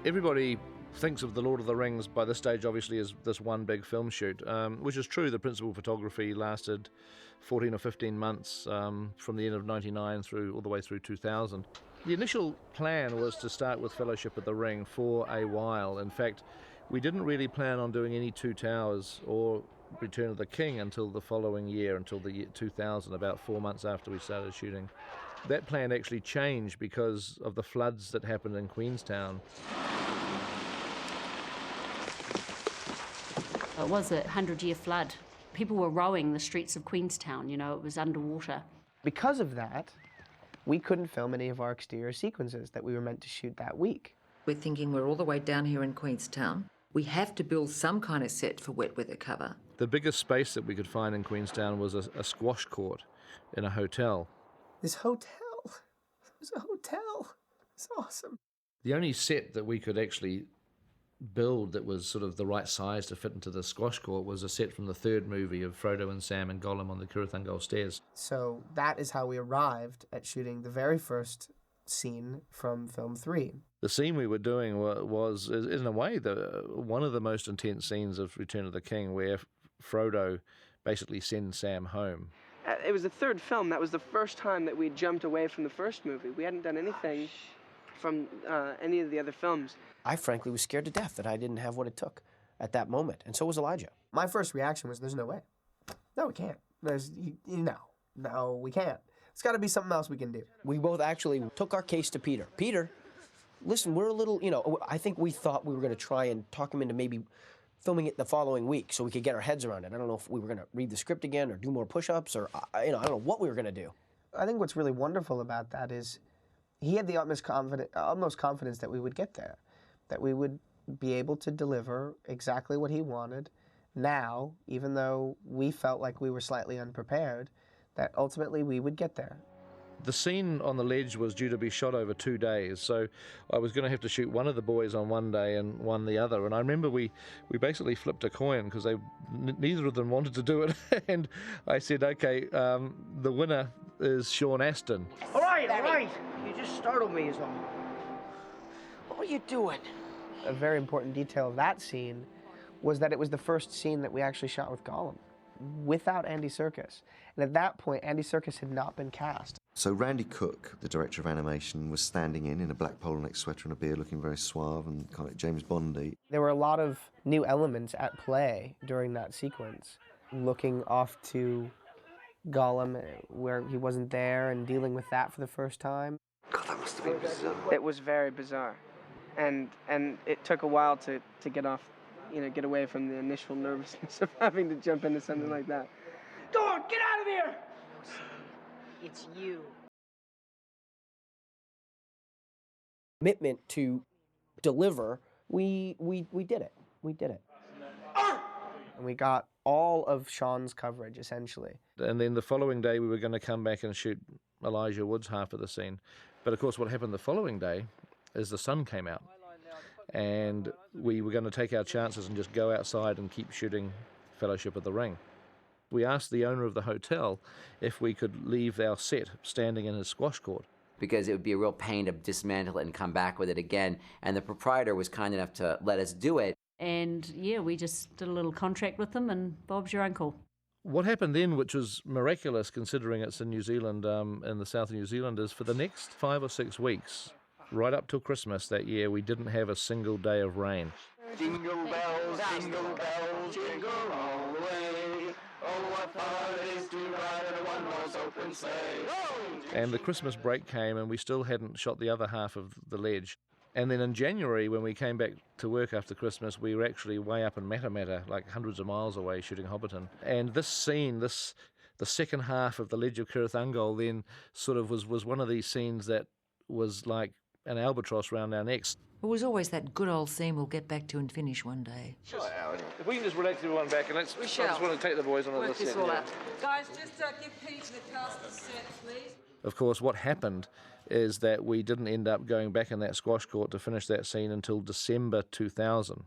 Everybody thinks of The Lord of the Rings by this stage obviously as this one big film shoot, which is true. The principal photography lasted 14 or 15 months from the end of 99 through all the way through 2000. The initial plan was to start with Fellowship of the Ring for a while. In fact, we didn't really plan on doing any Two Towers or Return of the King until the following year, until the year 2000, about 4 months after we started shooting. That plan actually changed because of the floods that happened in Queenstown. It was a 100-year flood. People were rowing the streets of Queenstown, you know, it was underwater. Because of that, we couldn't film any of our exterior sequences that we were meant to shoot that week. We're thinking we're all the way down here in Queenstown. We have to build some kind of set for wet weather cover. The biggest space that we could find in Queenstown was a squash court in a hotel. This hotel, it was a hotel. It's awesome. The only set that we could actually build that was sort of the right size to fit into the squash court was a set from the third movie of Frodo and Sam and Gollum on the Cirith stairs. So that is how we arrived at shooting the very first scene from film 3. The scene we were doing was in a way, one of the most intense scenes of Return of the King, where Frodo basically sends Sam home. It was the third film. That was the first time that we jumped away from the first movie. We hadn't done anything from any of the other films. I frankly was scared to death that I didn't have what it took at that moment, and so was Elijah. My first reaction was, there's no way. No, we can't. No, we can't. It's got to be something else we can do. We both actually took our case to Peter. Peter, listen, we're a little, I think we thought we were going to try and talk him into maybe filming it the following week so we could get our heads around it. I don't know if we were going to read the script again or do more push-ups or, I don't know what we were going to do. I think what's really wonderful about that is he had the utmost confidence that we would get there, that we would be able to deliver exactly what he wanted now, even though we felt like we were slightly unprepared, that ultimately we would get there. The scene on the ledge was due to be shot over 2 days, so I was going to have to shoot one of the boys on one day and one the other. And I remember we basically flipped a coin because neither of them wanted to do it. And I said, okay, the winner is Sean Astin. All right. You just startled me, is all. What were you doing? A very important detail of that scene was that it was the first scene that we actually shot with Gollum, without Andy Serkis. And at that point, Andy Serkis had not been cast. So Randy Cook, the director of animation, was standing in a black polo neck sweater and a beard, looking very suave and kind of James Bondy. There were a lot of new elements at play during that sequence, looking off to Gollum where he wasn't there and dealing with that for the first time. God, that must have been bizarre. It was very bizarre. And it took a while to get off, get away from the initial nervousness of having to jump into something like that. Go on, get out of here! It's you. Commitment to deliver, we did it. We did it. And we got all of Sean's coverage, essentially. And then the following day we were going to come back and shoot Elijah Wood's half of the scene. But of course what happened the following day is the sun came out. And we were going to take our chances and just go outside and keep shooting Fellowship of the Ring. We asked the owner of the hotel if we could leave our set standing in his squash court. Because it would be a real pain to dismantle it and come back with it again. And the proprietor was kind enough to let us do it. And yeah, we just did a little contract with them, and Bob's your uncle. What happened then, which was miraculous considering it's in New Zealand, in the south of New Zealand, is for the next 5 or 6 weeks, right up till Christmas that year, we didn't have a single day of rain. Jingle bells, jingle bells, jingle all the way. Oh, what fun it is to ride in a one-horse open sleigh. And the Christmas break came and we still hadn't shot the other half of the ledge. And then in January, when we came back to work after Christmas, we were actually way up in Matamata, like hundreds of miles away, shooting Hobbiton. And this scene, the second half of the Ledge of Cirith then sort of was one of these scenes that was like an albatross around our necks. It was always that good old scene we'll get back to and finish one day. If we can just relax everyone back and I just want to take the boys on Work this this set. all out. Guys, just give Pete the cast the set, please. Of course, what happened is that we didn't end up going back in that squash court to finish that scene until December 2000.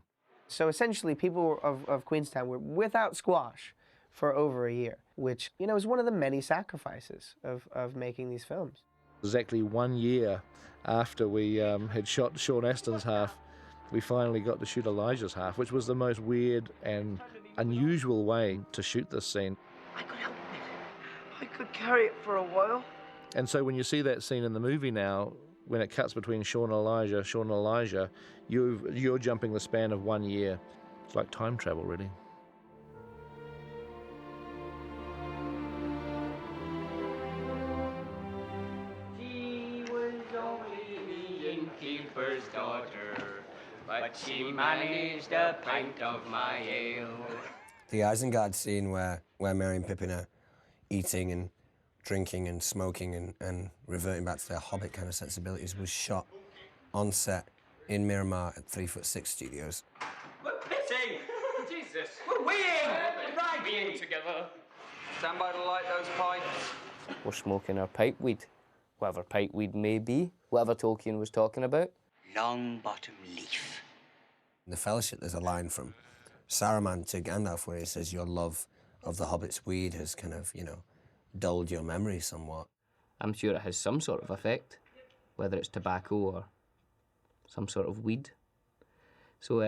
So essentially, people of Queenstown were without squash for over a year, which, is one of the many sacrifices of making these films. Exactly 1 year after we had shot Sean Astin's half, we finally got to shoot Elijah's half, which was the most weird and unusual way to shoot this scene. I could help it. I could carry it for a while. And so when you see that scene in the movie now, when it cuts between Sean and Elijah, you're jumping the span of 1 year. It's like time travel, really. She was only the innkeeper's daughter, but she managed a pint of my ale. The Isengard scene where Merry and Pippin are eating and drinking and smoking and reverting back to their Hobbit kind of sensibilities was shot on set in Miramar at 3'6" Studios. We're pissing! Jesus! We're weeing! Right, weeing together. Stand by to light those pipes. We're smoking our pipe weed, whatever pipe weed may be, whatever Tolkien was talking about. Long bottom leaf. In the Fellowship, there's a line from Saruman to Gandalf where he says, your love of the Hobbit's weed has kind of, dulled your memory somewhat. I'm sure it has some sort of effect, whether it's tobacco or some sort of weed. So,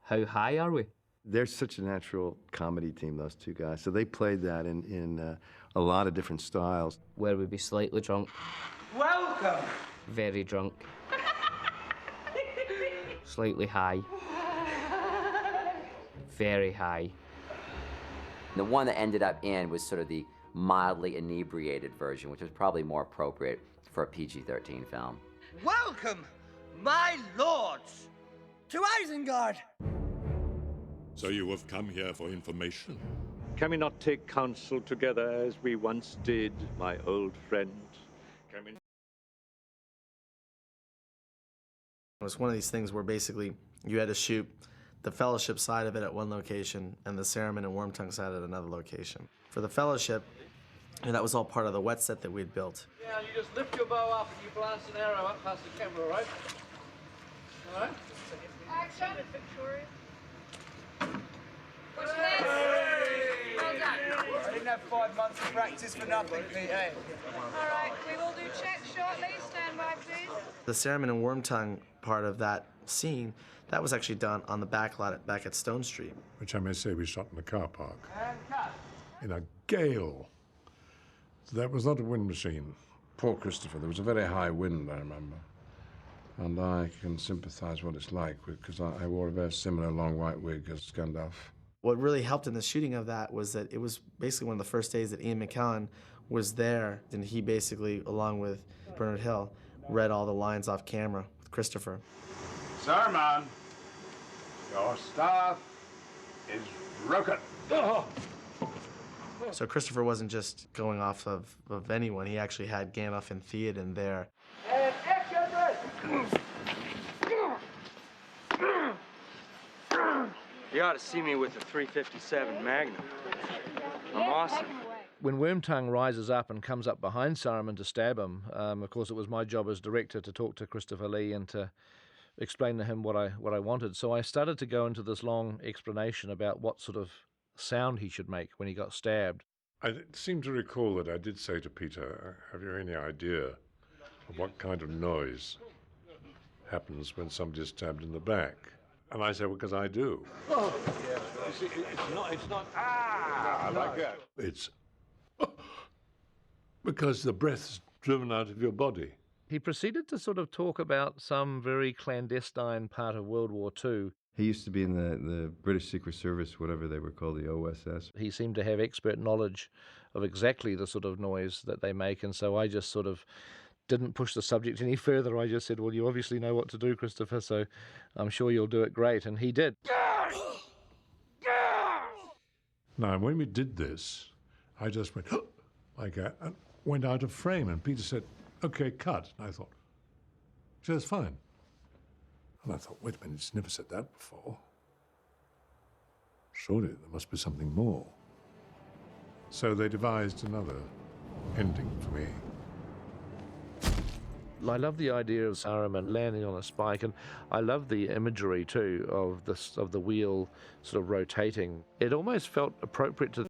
how high are we? They're such a natural comedy team, those two guys. So they played that in a lot of different styles. Where we'd be slightly drunk. Welcome! Very drunk. Slightly high. Very high. The one that ended up in was sort of the mildly inebriated version, which was probably more appropriate for a PG-13 film. Welcome, my lords, to Isengard! So you have come here for information? Can we not take counsel together as we once did, my old friend? Can we... It was one of these things where basically you had to shoot the Fellowship side of it at one location and the Saruman and Wormtongue side at another location. For the Fellowship, that was all part of the wet set that we'd built. Yeah, you just lift your bow up and you blast an arrow up past the camera, right? All right? Action. Victoria. What's next? Well done. I didn't have 5 months of practice for nothing, Pete, eh? All right, we will do checks shortly. Stand by, please. The Saruman and Wormtongue part of that scene, that was actually done on the back lot back at Stone Street. Which I may say we shot in the car park. In a gale. So that was not a wind machine. Poor Christopher, there was a very high wind, I remember. And I can sympathise what it's like, because I wore a very similar long white wig as Gandalf. What really helped in the shooting of that was that it was basically one of the first days that Ian McKellen was there, and he basically, along with Bernard Hill, read all the lines off camera with Christopher. Saruman, your staff is broken. Oh. So Christopher wasn't just going off of anyone, he actually had Gandalf and Theoden there. And action! You ought to see me with a 357 Magnum. I'm awesome. When Wormtongue rises up and comes up behind Saruman to stab him, of course it was my job as director to talk to Christopher Lee and to explain to him what I wanted. So I started to go into this long explanation about what sort of sound he should make when he got stabbed. I seem to recall that I did say to Peter, have you any idea of what kind of noise happens when somebody is stabbed in the back? And I said, well, because I do. Oh, yeah. You see, it's not, I like that. It's because the breath's driven out of your body. He proceeded to sort of talk about some very clandestine part of World War II. He used to be in the British Secret Service, whatever they were called, the OSS. He seemed to have expert knowledge of exactly the sort of noise that they make, and so I just sort of didn't push the subject any further. I just said, well, you obviously know what to do, Christopher, so I'm sure you'll do it great, and he did. Now, when we did this, I just went like that and went out of frame, and Peter said, okay, cut. And I thought, sure, that's fine. And I thought, wait a minute, he's never said that before. Surely there must be something more. So they devised another ending for me. I love the idea of Saruman landing on a spike, and I love the imagery too of the wheel sort of rotating. It almost felt appropriate to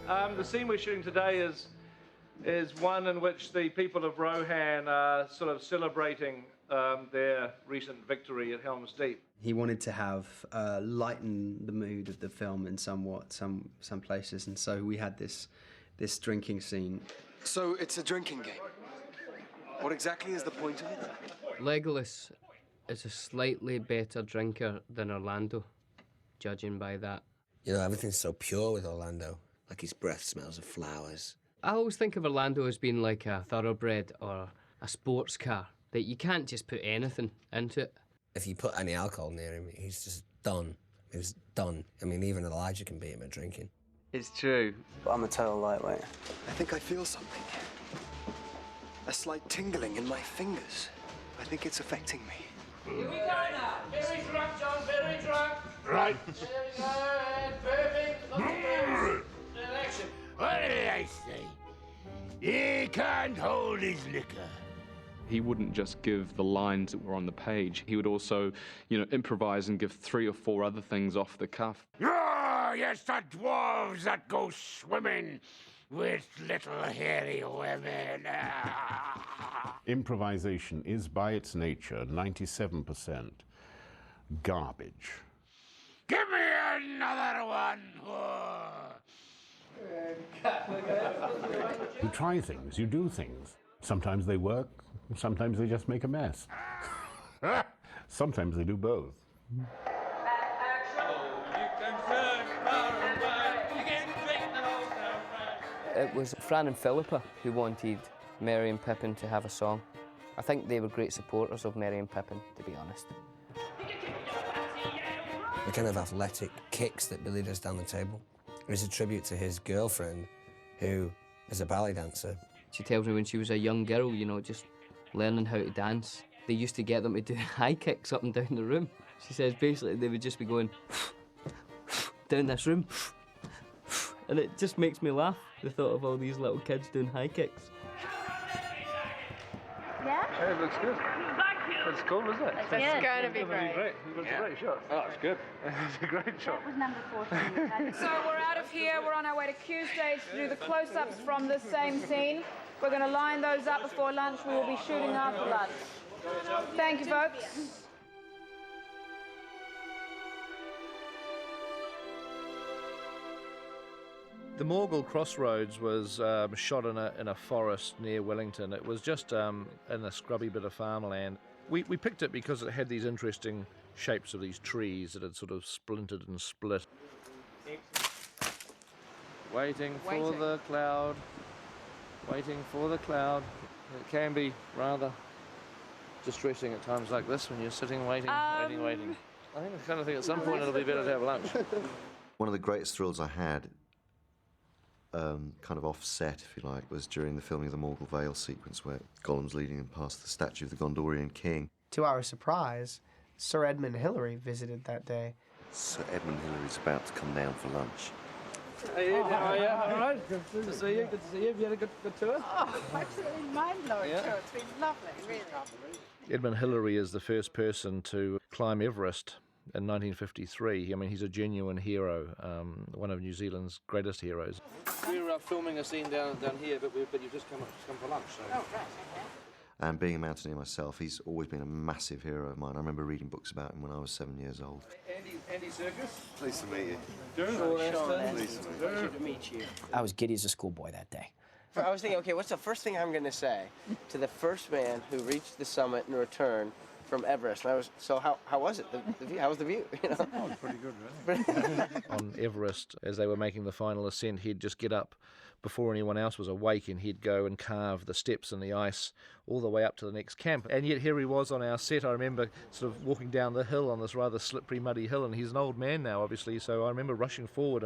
The scene we're shooting today is one in which the people of Rohan are sort of celebrating their recent victory at Helm's Deep. He wanted to have lighten the mood of the film in some places, and so we had this drinking scene. So it's a drinking game. What exactly is the point of it? Legolas is a slightly better drinker than Orlando, judging by that. You know, everything's so pure with Orlando. Like his breath smells of flowers. I always think of Orlando as being like a thoroughbred or a sports car, that you can't just put anything into it. If you put any alcohol near him, he's just done. He's done. I mean, even Elijah can beat him at drinking. It's true. But I'm a total lightweight. I think I feel something. A slight tingling in my fingers. I think it's affecting me. Here we go now. Very drunk, John, very drunk. Right. Perfect. Action. What did I say? He can't hold his liquor. He wouldn't just give the lines that were on the page. He would also, improvise and give 3 or 4 other things off the cuff. Oh, yes, the dwarves that go swimming with little hairy women. Improvisation is by its nature 97% garbage. Give me another one. You try things, you do things. Sometimes they work, sometimes they just make a mess. Sometimes they do both. It was Fran and Philippa who wanted Merry and Pippin to have a song. I think they were great supporters of Merry and Pippin, to be honest. The kind of athletic kicks that Billy does down the table is a tribute to his girlfriend, who is a ballet dancer. She tells me when she was a young girl, just learning how to dance, they used to get them to do high kicks up and down the room. She says basically they would just be going down this room, and it just makes me laugh, the thought of all these little kids doing high kicks. Yeah? Hey, it looks good. It's cool, isn't it? It's going to be It's great. great. It's a great shot. Oh, it's good. It's a great shot. That was number 14. So we're out of here. We're on our way to Q stage to do the close-ups from this same scene. We're going to line those up before lunch. We will be shooting after lunch. Thank you, folks. The Morgul Crossroads was shot in a forest near Wellington. It was just in a scrubby bit of farmland. We picked it because it had these interesting shapes of these trees that had sort of splintered and split. Waiting for the cloud. Waiting for the cloud. It can be rather distressing at times like this when you're sitting waiting. I kind of think at some point it'll be better to have lunch. One of the greatest thrills I had, kind of offset, if you like, was during the filming of the Morgul Vale sequence where Gollum's leading him past the statue of the Gondorian king. To our surprise, Sir Edmund Hillary visited that day. Sir Edmund Hillary's about to come down for lunch. Hey, how are you? All right. Good to see you. Good to see you. Have you had a good tour? Oh, absolutely mind-blowing tour. It's been lovely, really. Edmund Hillary is the first person to climb Everest in 1953. I mean, he's a genuine hero, one of New Zealand's greatest heroes. We're filming a scene down here, but you've just come for lunch. So. Oh, right, okay. And being a mountaineer myself, he's always been a massive hero of mine. I remember reading books about him when I was 7 years old. Andy Circus. Pleased to meet you. Pleasure to meet you. I was giddy as a schoolboy that day. I was thinking, okay, what's the first thing I'm going to say to the first man who reached the summit and returned from Everest? And how was it? The view? How was the view? Oh, pretty good, really. On Everest, as they were making the final ascent, he'd just get up before anyone else was awake, and he'd go and carve the steps in the ice all the way up to the next camp. And yet here he was on our set. I remember sort of walking down the hill on this rather slippery, muddy hill, and he's an old man now, obviously, so I remember rushing forward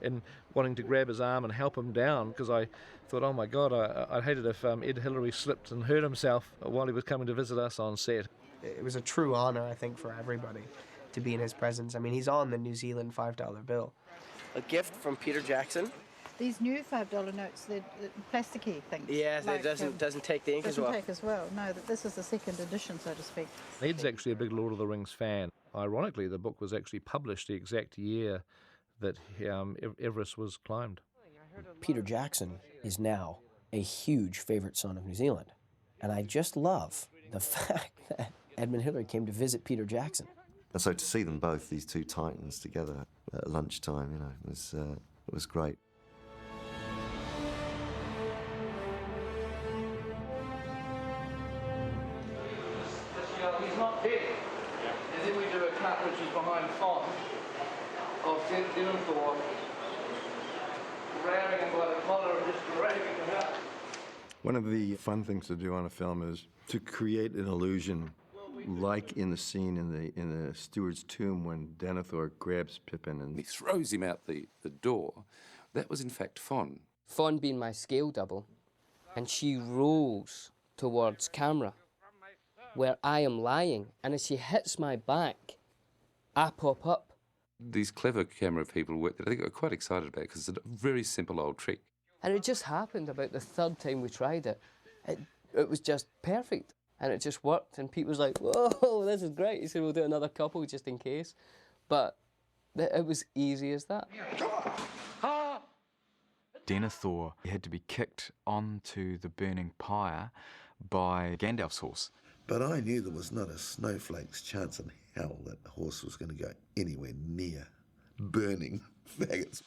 and wanting to grab his arm and help him down, because I thought, oh my God, I'd hate it if Ed Hillary slipped and hurt himself while he was coming to visit us on set. It was a true honor, I think, for everybody to be in his presence. I mean, he's on the New Zealand $5 bill. A gift from Peter Jackson. These new $5 notes, they're plasticky things. Yes, it doesn't take the ink as well. Doesn't take as well. No, this is the second edition, so to speak. Ed's actually a big Lord of the Rings fan. Ironically, the book was actually published the exact year that Everest was climbed. Peter Jackson is now a huge favourite son of New Zealand. And I just love the fact that Edmund Hillary came to visit Peter Jackson. And so to see them both, these two titans together at lunchtime, you know, it was great. He's not dead. And then we do a cut which is behind Fon of Denethor grabbing him by the collar and just dragging him out. One of the fun things to do on a film is to create an illusion, like in the scene in the steward's tomb when Denethor grabs Pippin and he throws him out the door. That was in fact Fon. Fon being my scale double, and she rolls towards camera, where I am lying, and as she hits my back, I pop up. These clever camera people work that I think are quite excited about because it's a very simple old trick. And it just happened about the third time we tried it. It was just perfect, and it just worked, and Pete was like, whoa, this is great. He said, we'll do another couple just in case. But it was easy as that. Denethor had to be kicked onto the burning pyre by Gandalf's horse. But I knew there was not a snowflake's chance in hell that the horse was going to go anywhere near burning faggots.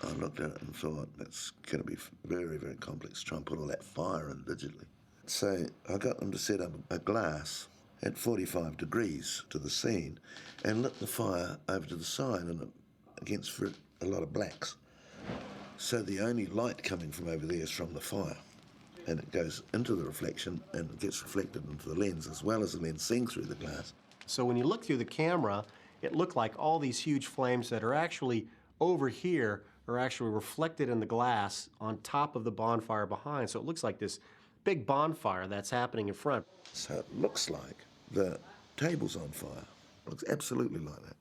I looked at it and thought, that's going to be very, very complex, try and put all that fire in digitally. So I got them to set up a glass at 45 degrees to the scene and lit the fire over to the side and against a lot of blacks. So the only light coming from over there is from the fire. And it goes into the reflection and it gets reflected into the lens as well as the lens seeing through the glass. So when you look through the camera, it looked like all these huge flames that are actually over here are actually reflected in the glass on top of the bonfire behind. So it looks like this big bonfire that's happening in front. So it looks like the table's on fire. It looks absolutely like that.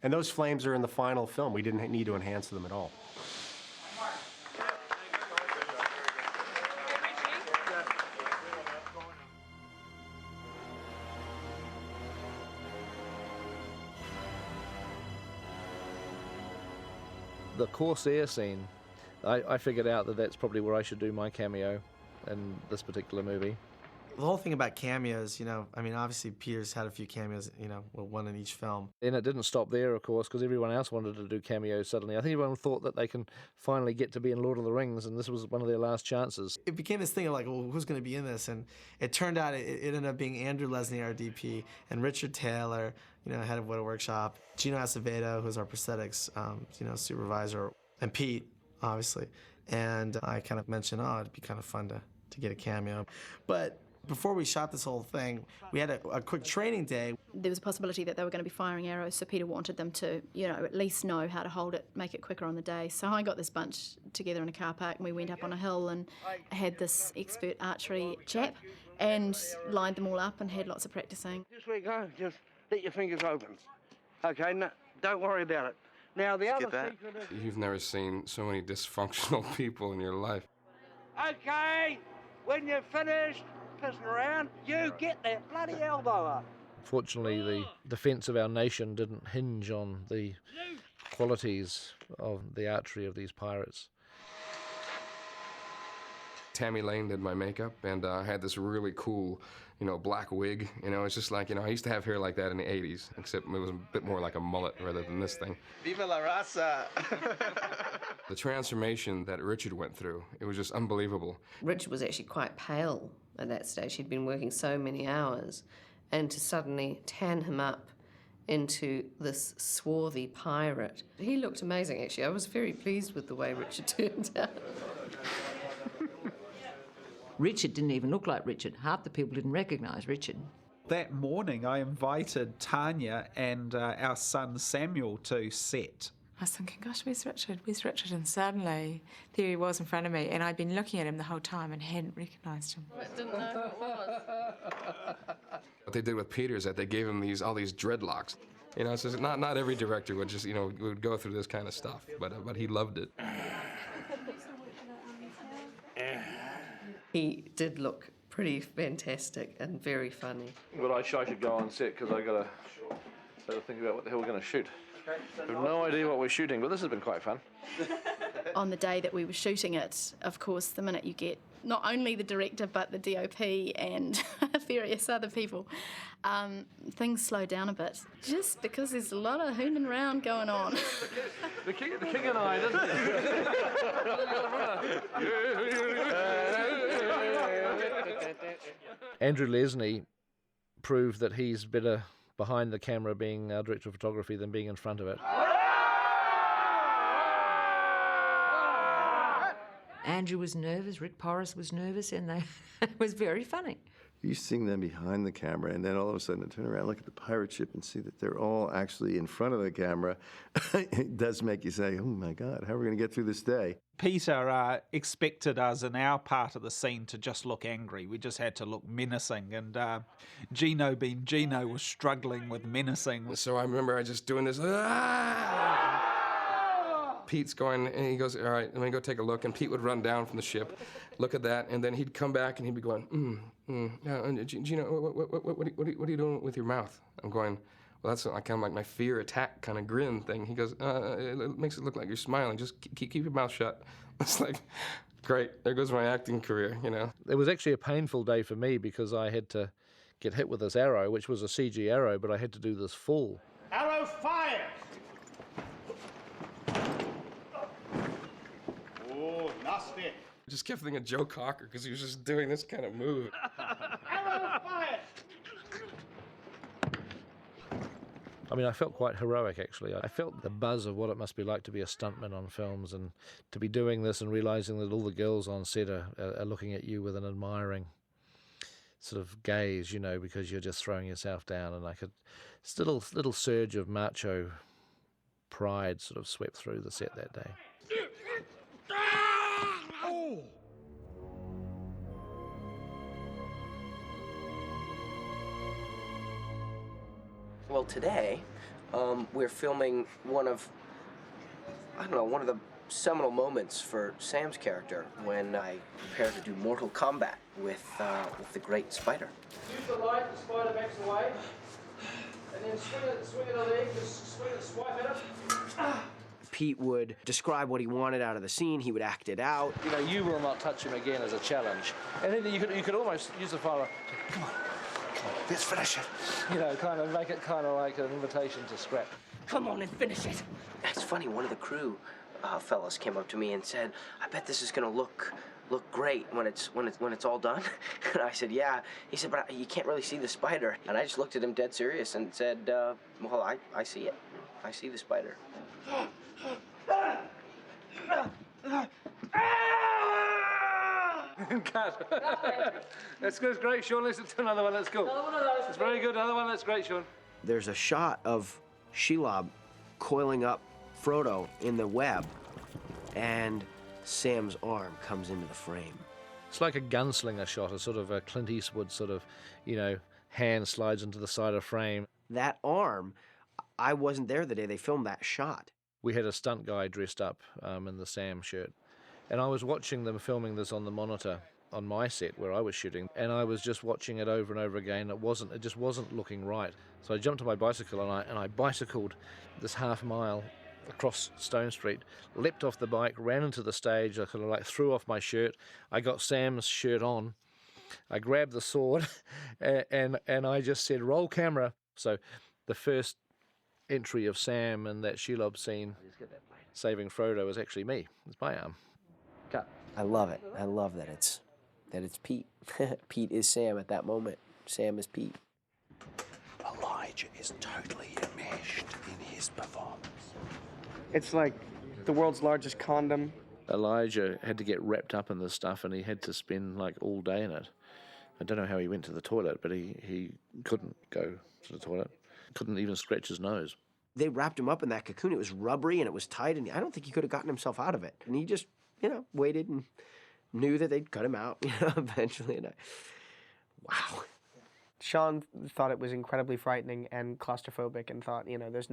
And those flames are in the final film. We didn't need to enhance them at all. The Corsair scene, I figured out that that's probably where I should do my cameo in this particular movie. The whole thing about cameos, you know, I mean, obviously Peter's had a few cameos, you know, well, one in each film. And it didn't stop there, of course, because everyone else wanted to do cameos suddenly. I think everyone thought that they can finally get to be in Lord of the Rings, and this was one of their last chances. It became this thing of like, well, who's going to be in this? And it turned out it ended up being Andrew Lesney, our DP, and Richard Taylor, you know, head of What Workshop, Gino Acevedo, who's our prosthetics, you know, supervisor, and Pete, obviously. And I kind of mentioned, oh, it'd be kind of fun to get a cameo. But before we shot this whole thing, we had a quick training day. There was a possibility that they were going to be firing arrows, so Peter wanted them to, you know, at least know how to hold it, make it quicker on the day. So I got this bunch together in a car park, and we went up on a hill and had this expert archery chap and lined them all up and had lots of practicing. Just let go, just let your fingers open. Okay, no, don't worry about it. Now the other secret is... You've never seen so many dysfunctional people in your life. Okay, when you're finished pissing around, you get that bloody elbow up. Fortunately, the defence of our nation didn't hinge on the qualities of the archery of these pirates. Tammy Lane did my makeup, and I had this really cool, you know, black wig. You know, it's just like, you know, I used to have hair like that in the 80s, except it was a bit more like a mullet rather than this thing. Viva la raza! The transformation that Richard went through, it was just unbelievable. Richard was actually quite pale at that stage. He'd been working so many hours, and to suddenly tan him up into this swarthy pirate. He looked amazing, actually. I was very pleased with the way Richard turned out. Richard didn't even look like Richard. Half the people didn't recognise Richard. That morning, I invited Tanya and our son Samuel to set. I was thinking, gosh, where's Richard? Where's Richard? And suddenly, there he was in front of me, and I'd been looking at him the whole time and hadn't recognised him. I didn't know who it was. What they did with Peter is that they gave him all these dreadlocks. You know, it's just not every director would just, you know, would go through this kind of stuff, but he loved it. He did look pretty fantastic and very funny. But I should go on set because I got to think about what the hell we're going to shoot. I have no idea what we're shooting, but this has been quite fun. On the day that we were shooting it, of course, the minute you get not only the director but the DOP and various other people, things slow down a bit, just because there's a lot of hooning around going on. The king and I, doesn't it? Andrew Lesney proved that he's better behind the camera being director of photography than being in front of it. Andrew was nervous, Rick Porras was nervous, and it was very funny. You seeing them behind the camera, and then all of a sudden turn around, look at the pirate ship, and see that they're all actually in front of the camera. It does make you say, oh my God, how are we going to get through this day? Peter expected us in our part of the scene to just look angry. We just had to look menacing, and Gino, being Gino, was struggling with menacing. So I remember I just doing this. Pete's going, and he goes, all right, let me go take a look. And Pete would run down from the ship, look at that, and then he'd come back and he'd be going, Gino, what are you doing with your mouth? I'm going, well, that's kind of like my fear attack kind of grin thing. He goes, it makes it look like you're smiling. Just keep your mouth shut. It's like, great, there goes my acting career, you know. It was actually a painful day for me because I had to get hit with this arrow, which was a CG arrow, but I had to do this fall. Arrow fire! Oh, nasty. I just kept thinking of Joe Cocker because he was just doing this kind of move. Arrow fire! I mean, I felt quite heroic, actually. I felt the buzz of what it must be like to be a stuntman on films and to be doing this and realising that all the girls on set are looking at you with an admiring sort of gaze, you know, because you're just throwing yourself down. And this little surge of macho pride sort of swept through the set that day. Well, today, we're filming one of the seminal moments for Sam's character when I prepare to do Mortal Kombat with the Great Spider. Use the light, the spider backs away, and then swing it a leg, just swing it, swipe at it. Pete would describe what he wanted out of the scene. He would act it out. You know, you will not touch him again as a challenge. And then you could almost use the fire. Come on, let's finish it. You know, kind of make it kind of like an invitation to scrap. Come on and finish it. It's funny. One of the crew fellas came up to me and said, "I bet this is going to look great when it's all done." And I said, "Yeah." He said, "But you can't really see the spider." And I just looked at him dead serious and said, "Well, I see it. I see the spider." Cut. That's great, Sean. Let's do another one. That's cool. It's very good. Another one. That's great, Sean. There's a shot of Shelob coiling up Frodo in the web, and Sam's arm comes into the frame. It's like a gunslinger shot, a sort of a Clint Eastwood sort of, you know, hand slides into the side of frame. That arm, I wasn't there the day they filmed that shot. We had a stunt guy dressed up in the Sam shirt, and I was watching them filming this on the monitor on my set where I was shooting, and I was just watching it over and over again. It just wasn't looking right. So I jumped on my bicycle and I bicycled this half mile across Stone Street, leapt off the bike, ran into the stage. I kind of like threw off my shirt. I got Sam's shirt on. I grabbed the sword and I just said, "Roll camera." So the first entry of Sam in that Shelob scene saving Frodo was actually me. It's my arm. Cut. I love it. I love that it's Pete. Pete is Sam at that moment. Sam is Pete. Elijah is totally enmeshed in his performance. It's like the world's largest condom. Elijah had to get wrapped up in this stuff, and he had to spend like all day in it. I don't know how he went to the toilet, but he couldn't go to the toilet. Couldn't even scratch his nose. They wrapped him up in that cocoon. It was rubbery and it was tight, and I don't think he could have gotten himself out of it. And he just, waited and knew that they'd cut him out, eventually. And wow. Sean thought it was incredibly frightening and claustrophobic, and thought, there's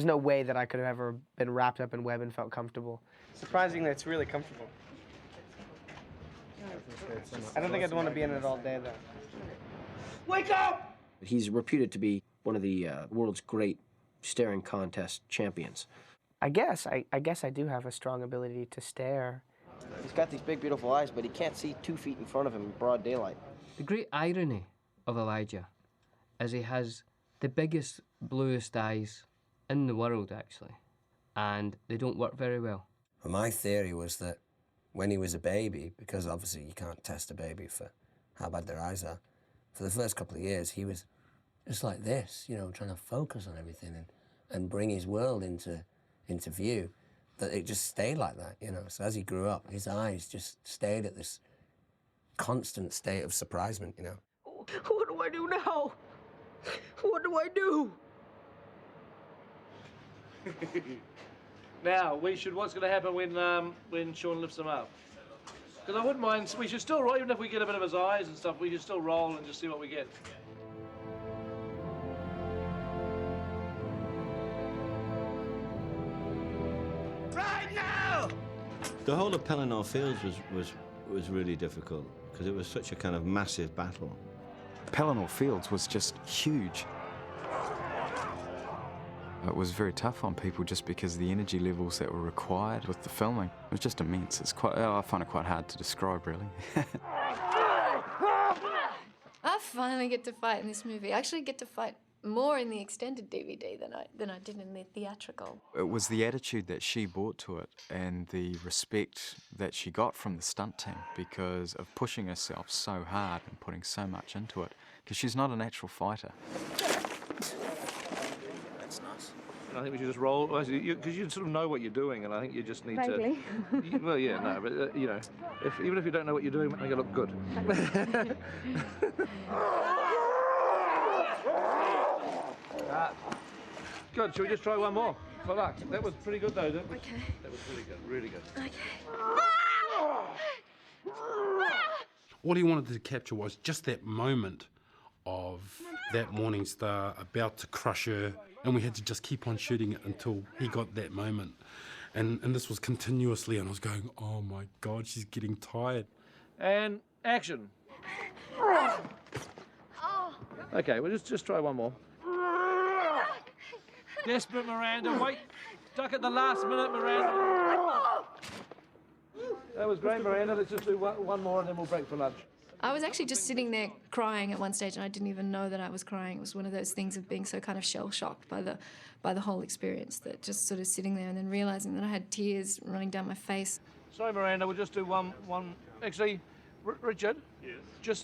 no way that I could have ever been wrapped up in web and felt comfortable. Surprisingly, it's really comfortable. I don't think I'd want to be in it all day, though. Wake up! He's reputed to be one of the world's great staring contest champions. I guess I do have a strong ability to stare. He's got these big, beautiful eyes, but he can't see 2 feet in front of him in broad daylight. The great irony of Elijah is he has the biggest, bluest eyes in the world, actually, and they don't work very well. Well, my theory was that when he was a baby, because obviously you can't test a baby for how bad their eyes are, for the first couple of years he was just like this, you know, trying to focus on everything and bring his world into view, that it just stayed like that, you know. So as he grew up, his eyes just stayed at this constant state of surprisement, you know. What do I do now? What do I do? Now, what's going to happen when Sean lifts him up? Because I wouldn't mind, we should still roll, even if we get a bit of his eyes and stuff, we should still roll and just see what we get. Right now! The whole of Pelennor Fields was really difficult because it was such a kind of massive battle. Pelennor Fields was just huge. It was very tough on people just because the energy levels that were required with the filming. It was just immense. I find it quite hard to describe, really. I finally get to fight in this movie. I actually get to fight more in the extended DVD than I did in the theatrical. It was the attitude that she brought to it and the respect that she got from the stunt team because of pushing herself so hard and putting so much into it, because she's not a natural fighter. That's nice. I think we should just roll, because you sort of know what you're doing, and I think you just need Vaguely. to... Well, yeah, no, but, you know, even if you don't know what you're doing, make it look good. Good, shall we just try one more? For luck. That was pretty good, though. That was really good, really good. All he wanted to capture was just that moment of that morning star about to crush her, and we had to just keep on shooting it until he got that moment. And this was continuously, and I was going, oh my God, she's getting tired. And action. Okay, we'll just try one more. Desperate Miranda, wait. Stuck at the last minute, Miranda. That was great, Miranda. Let's just do one more and then we'll break for lunch. I was actually just sitting there crying at one stage, and I didn't even know that I was crying. It was one of those things of being so kind of shell-shocked by the whole experience, that just sort of sitting there and then realising that I had tears running down my face. Sorry, Miranda, we'll just do one. Actually, Richard? Yes?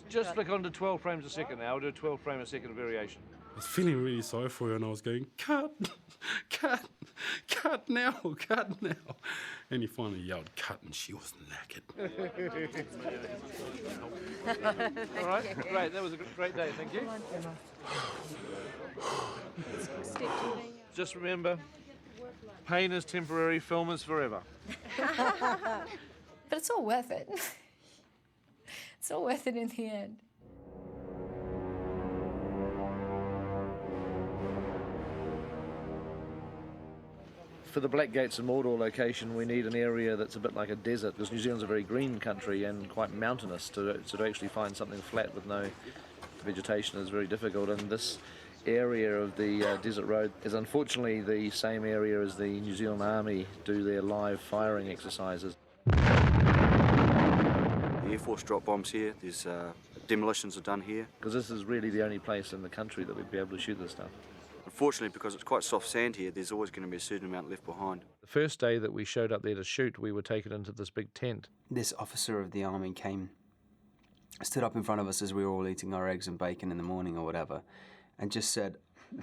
Just flick on to 12 frames a second now. We'll do a 12 frame a second variation. I was feeling really sorry for her, and I was going, cut now. And he finally yelled, cut, and she was knackered. All right, great. That was a great day. Thank you. Just remember, pain is temporary, film is forever. But it's all worth it. It's all worth it in the end. For the Black Gates and Mordor location, we need an area that's a bit like a desert, because New Zealand's a very green country and quite mountainous. So to actually find something flat with no vegetation is very difficult. And this area of the desert road is unfortunately the same area as the New Zealand Army do their live firing exercises. The Air Force drop bombs here. There's demolitions are done here. Because this is really the only place in the country that we'd be able to shoot this stuff. Unfortunately, because it's quite soft sand here, there's always going to be a certain amount left behind. The first day that we showed up there to shoot, we were taken into this big tent. This officer of the army stood up in front of us as we were all eating our eggs and bacon in the morning or whatever, and just said,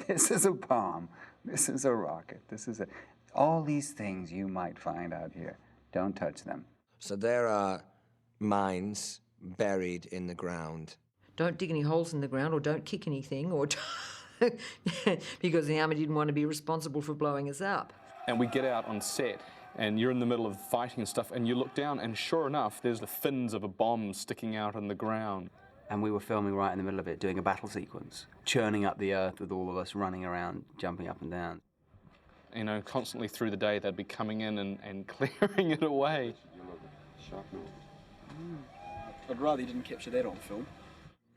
"This is a bomb, this is a rocket, all these things you might find out here, don't touch them." So there are mines buried in the ground. Don't dig any holes in the ground, or don't kick anything, or because the army didn't want to be responsible for blowing us up. And we get out on set, and you're in the middle of fighting and stuff, and you look down, and sure enough, there's the fins of a bomb sticking out in the ground. And we were filming right in the middle of it, doing a battle sequence, churning up the earth with all of us running around, jumping up and down. You know, constantly through the day, they'd be coming in and clearing it away. I'd rather you didn't capture that on film.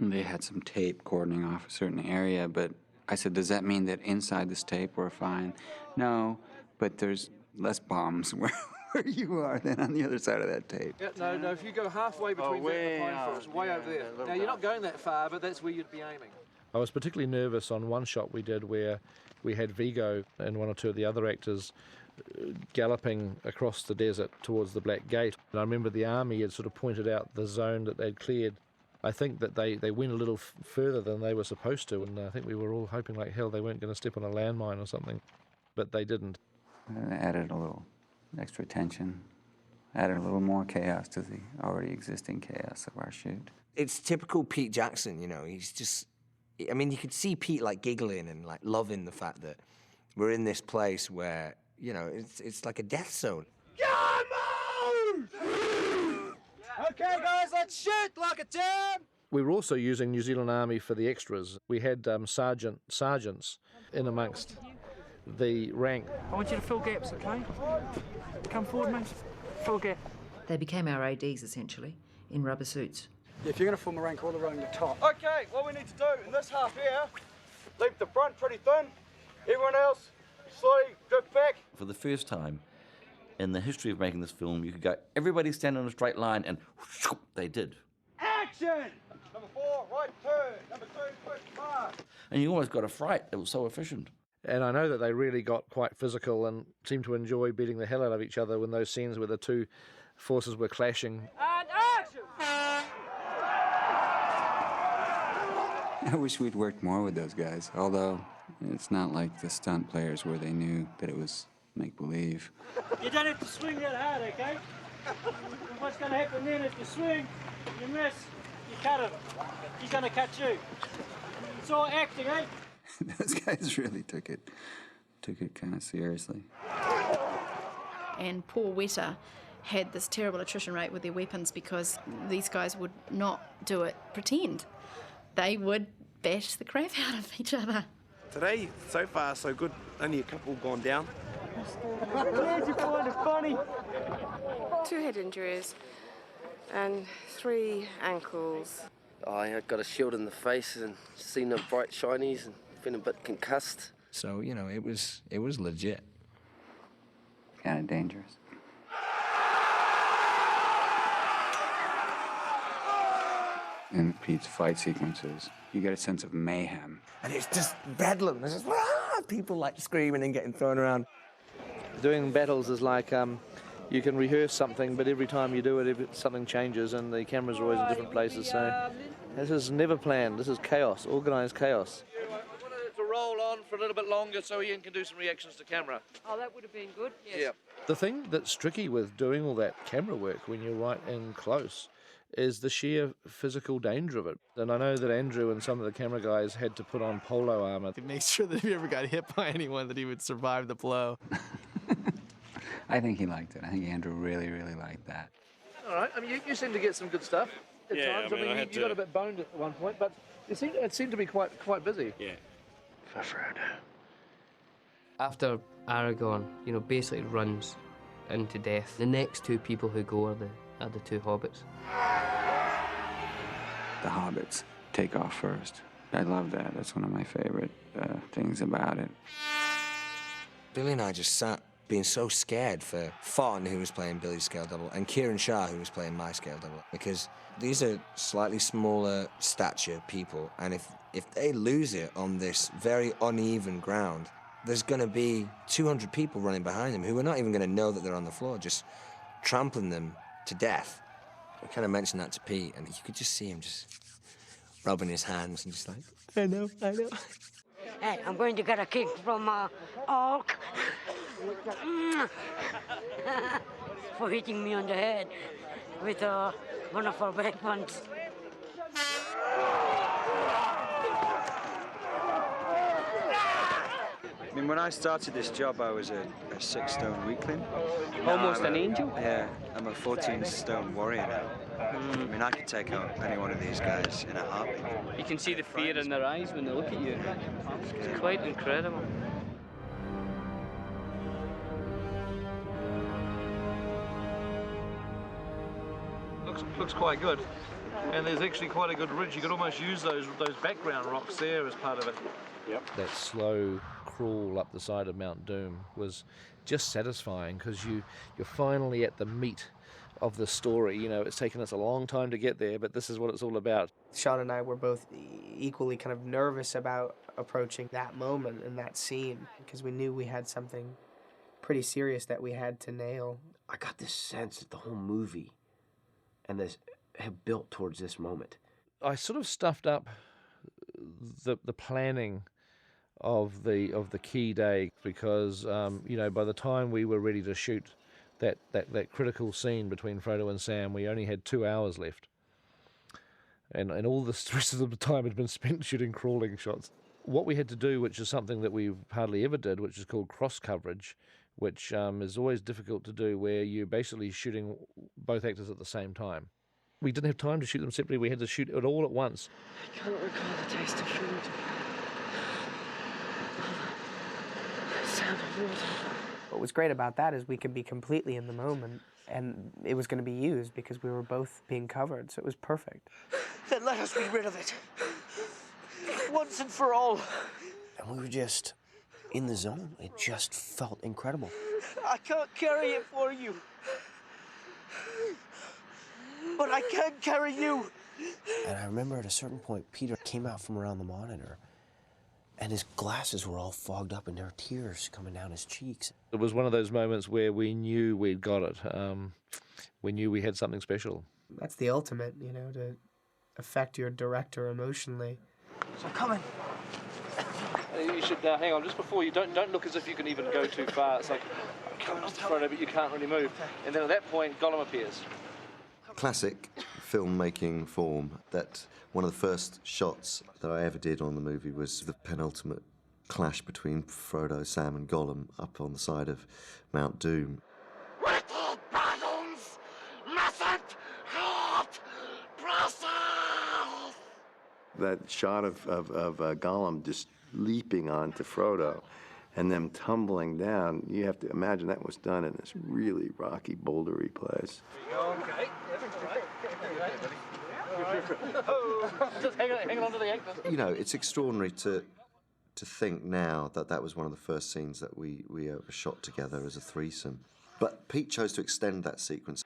They had some tape cordoning off a certain area, but I said, does that mean that inside this tape we're fine? No, but there's less bombs where you are than on the other side of that tape. Yeah, no, if you go halfway between that and the pine forest, way over there. Now, you're not going that far, but that's where you'd be aiming. I was particularly nervous on one shot we did where we had Vigo and one or two of the other actors galloping across the desert towards the Black Gate. And I remember the army had sort of pointed out the zone that they'd cleared. I think that they went a little further than they were supposed to, and I think we were all hoping like hell they weren't going to step on a landmine or something, but they didn't. And added a little extra tension, added a little more chaos to the already existing chaos of our shoot. It's typical Pete Jackson, you know, he's just, I mean, you could see Pete like giggling and like loving the fact that we're in this place where, you know, it's like a death zone. Okay, guys, let's shoot like a team! We were also using New Zealand Army for the extras. We had sergeants in amongst the rank. I want you to fill gaps, okay? Come forward, mate. Fill gap. They became our ADs, essentially, in rubber suits. Yeah, if you're going to form a rank all around the top. Okay, what we need to do in this half here, leave the front pretty thin. Everyone else, slowly drift back. For the first time in the history of making this film, you could go, everybody stand on a straight line, and whoosh, they did. Action! Number 4, right turn. Number 2, quick mark. And you almost got a fright. It was so efficient. And I know that they really got quite physical and seemed to enjoy beating the hell out of each other when those scenes where the two forces were clashing. And action! I wish we'd worked more with those guys, although it's not like the stunt players where they knew that it was make-believe. You don't have to swing that hard, okay? What's going to happen then if you swing, you miss, you cut him. He's going to cut you. It's all acting, eh? Those guys really took it kind of seriously. And poor Weta had this terrible attrition rate with their weapons because these guys would not do it pretend. They would bash the crap out of each other. Today, so far, so good. Only a couple gone down. Glad you find it funny. 2 head injuries and 3 ankles. I got a shield in the face and seen the bright shinies and been a bit concussed. So, you know, it was legit. Kind of dangerous. In Pete's fight sequences, you get a sense of mayhem. And it's just bedlam. There's just people like screaming and getting thrown around. Doing battles is like you can rehearse something, but every time you do it, something changes, and the cameras are always in different places. So this is never planned. This is chaos, organised chaos. We wanted it to roll on for a little bit longer so Ian can do some reactions to camera. Oh, that would have been good. Yes. Yeah. The thing that's tricky with doing all that camera work when you're right in close is the sheer physical danger of it. And I know that Andrew and some of the camera guys had to put on polo armour. To make sure that if he ever got hit by anyone that he would survive the blow. I think he liked it. I think Andrew really, really liked that. All right. I mean, you seem to get some good stuff at times. I mean you got a bit boned at one point, but it seemed to be quite busy. Yeah. For Frodo. After Aragorn, you know, basically runs into death, the next 2 people who go are the 2 hobbits. The hobbits take off first. I love that. That's one of my favorite things about it. Billy and I just sat being so scared for Fawn, who was playing Billy's scale double, and Kieran Shah, who was playing my scale double, because these are slightly smaller stature people, and if they lose it on this very uneven ground, there's going to be 200 people running behind them who are not even going to know that they're on the floor, just trampling them to death. I kind of mentioned that to Pete, and you could just see him just rubbing his hands and just like, I know. Hey, I'm going to get a kick from Hulk for hitting me on the head with one of our weapons. I mean, when I started this job, I was a 6-stone weakling. Almost an angel? Yeah, I'm a 14-stone warrior now. I mean, I could take out any one of these guys in a heartbeat. You can see the fear in their eyes when they look at you. It's quite incredible. Looks quite good. And there's actually quite a good ridge. You could almost use those background rocks there as part of it. That slow crawl up the side of Mount Doom was just satisfying because you're finally at the meat of the story. You know, it's taken us a long time to get there, but this is what it's all about. Sean and I were both equally kind of nervous about approaching that moment and that scene because we knew we had something pretty serious that we had to nail. I got this sense that the whole movie and this had built towards this moment. I sort of stuffed up the planning of the key day because you know, by the time we were ready to shoot that critical scene between Frodo and Sam, we only had 2 hours left, and all the rest of the time had been spent shooting crawling shots. What we had to do, which is something that we hardly ever did, which is called cross coverage, which is always difficult to do, where you're basically shooting both actors at the same time. We didn't have time to shoot them separately. We had to shoot it all at once. I can't recall the taste of food. The sound of water. What was great about that is we could be completely in the moment, and it was going to be used because we were both being covered, so it was perfect. Then let us be rid of it. Once and for all. And we were just in the zone. It just felt incredible. I can't carry it for you. But I can carry you. And I remember at a certain point, Peter came out from around the monitor, and his glasses were all fogged up, and there were tears coming down his cheeks. It was one of those moments where we knew we'd got it. We knew we had something special. That's the ultimate, you know, to affect your director emotionally. So coming. You should hang on just before you don't look as if you can even go too far. It's like coming off the Frodo, but you can't really move. And then at that point, Gollum appears. Classic filmmaking form. That one of the first shots that I ever did on the movie was the penultimate clash between Frodo, Sam, and Gollum up on the side of Mount Doom. Wicked dragons mustn't hurt precious. That shot of Gollum just leaping onto Frodo and them tumbling down, you have to imagine that was done in this really rocky, bouldery place. Okay. Just hanging on to the ankles. You know, it's extraordinary to think now that that was one of the first scenes that we ever shot together as a threesome. But Pete chose to extend that sequence.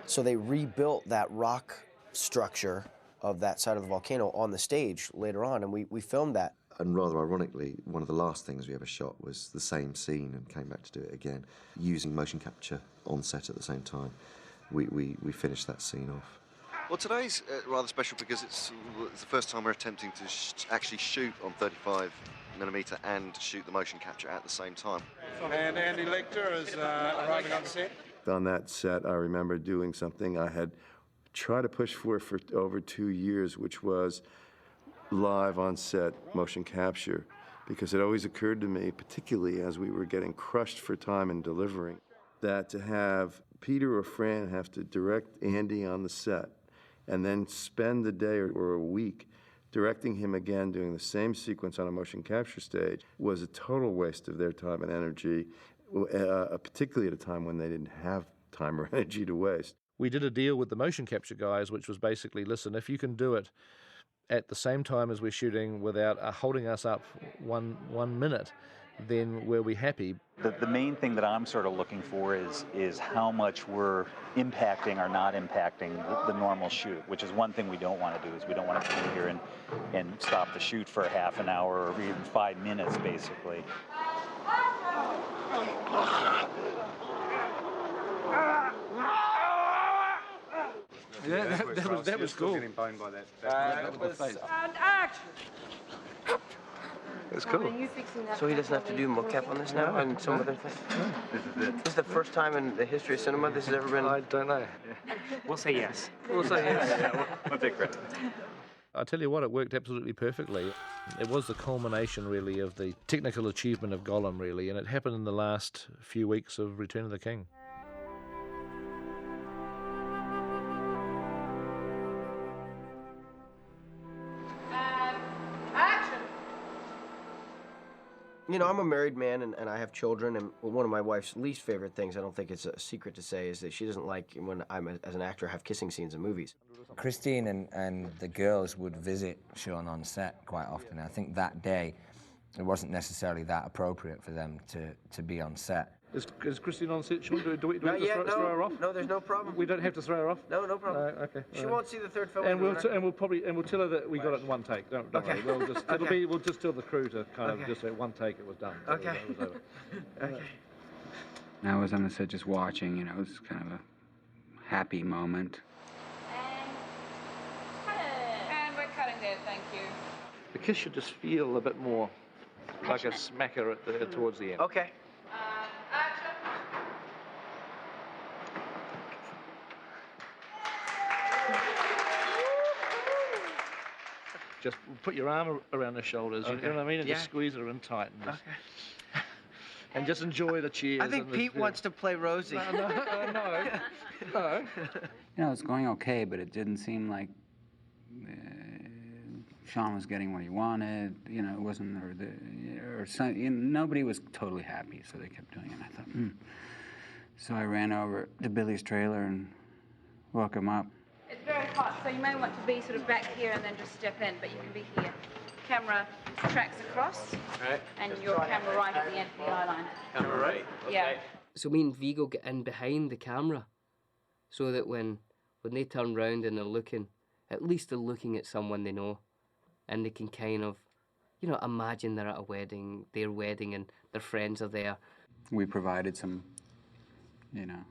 So they rebuilt that rock structure of that side of the volcano on the stage later on, and we filmed that. And rather ironically, one of the last things we ever shot was the same scene and came back to do it again, using motion capture on set at the same time. We finished that scene off. Well, today's rather special because it's the first time we're attempting to actually shoot on 35mm and shoot the motion capture at the same time. And Andy Lecter is arriving on set. On that set, I remember doing something I had tried to push for over 2 years, which was live on set motion capture, because it always occurred to me, particularly as we were getting crushed for time in delivering, that to have Peter or Fran have to direct Andy on the set and then spend the day or a week directing him again, doing the same sequence on a motion capture stage, was a total waste of their time and energy, particularly at a time when they didn't have time or energy to waste. We did a deal with the motion capture guys, which was basically, listen, if you can do it at the same time as we're shooting without holding us up one minute, then we'll be happy. The main thing that I'm sort of looking for is how much we're impacting or not impacting the normal shoot, which is one thing we don't want to do, is we don't want to come in here and stop the shoot for half an hour or even 5 minutes, basically. Yeah, that was cool. And action! That's cool. So he doesn't have to do mocap on this now and some other thing? This is the first time in the history of cinema this has ever been... I don't know. We'll say yes. We'll say yes. We'll take credit. I tell you what, it worked absolutely perfectly. It was the culmination, really, of the technical achievement of Gollum, really, and it happened in the last few weeks of Return of the King. You know, I'm a married man and I have children, and one of my wife's least favorite things, I don't think it's a secret to say, is that she doesn't like when as an actor, have kissing scenes in movies. Christine and the girls would visit Sean on set quite often. I think that day, it wasn't necessarily that appropriate for them to be on set. Is Christine on set, Sean? Do we Not have to yet, throw her off? No, there's no problem. We don't have to throw her off? No problem. Okay. She won't see the third film. And we'll tell her that we got it in one take. Don't worry. We'll just tell the crew to kind of just say one take. It was done. So Okay. It was over. Okay. I was on the set just watching. It was kind of a happy moment. And we're cutting there, thank you. The kiss should just feel a bit more like a smacker towards the end. Okay. Just put your arm around her shoulders, you know what I mean, and just squeeze her in tight, and just enjoy the cheers. I think Pete wants to play Rosie. No. You know, it's going okay, but it didn't seem like Sean was getting what he wanted. You know, it wasn't, nobody was totally happy, so they kept doing it. I thought, So I ran over to Billy's trailer and woke him up. It's very hot, so you may want to be sort of back here and then just step in, but you can be here. Camera tracks across, right, and your camera right at the end of the eye line. Camera right? Okay. Yeah. So me and Vigo get in behind the camera, so that when they turn round and they're looking, at least they're looking at someone they know, and they can kind of, you know, imagine they're at a wedding, their wedding, and their friends are there. We provided some, you know,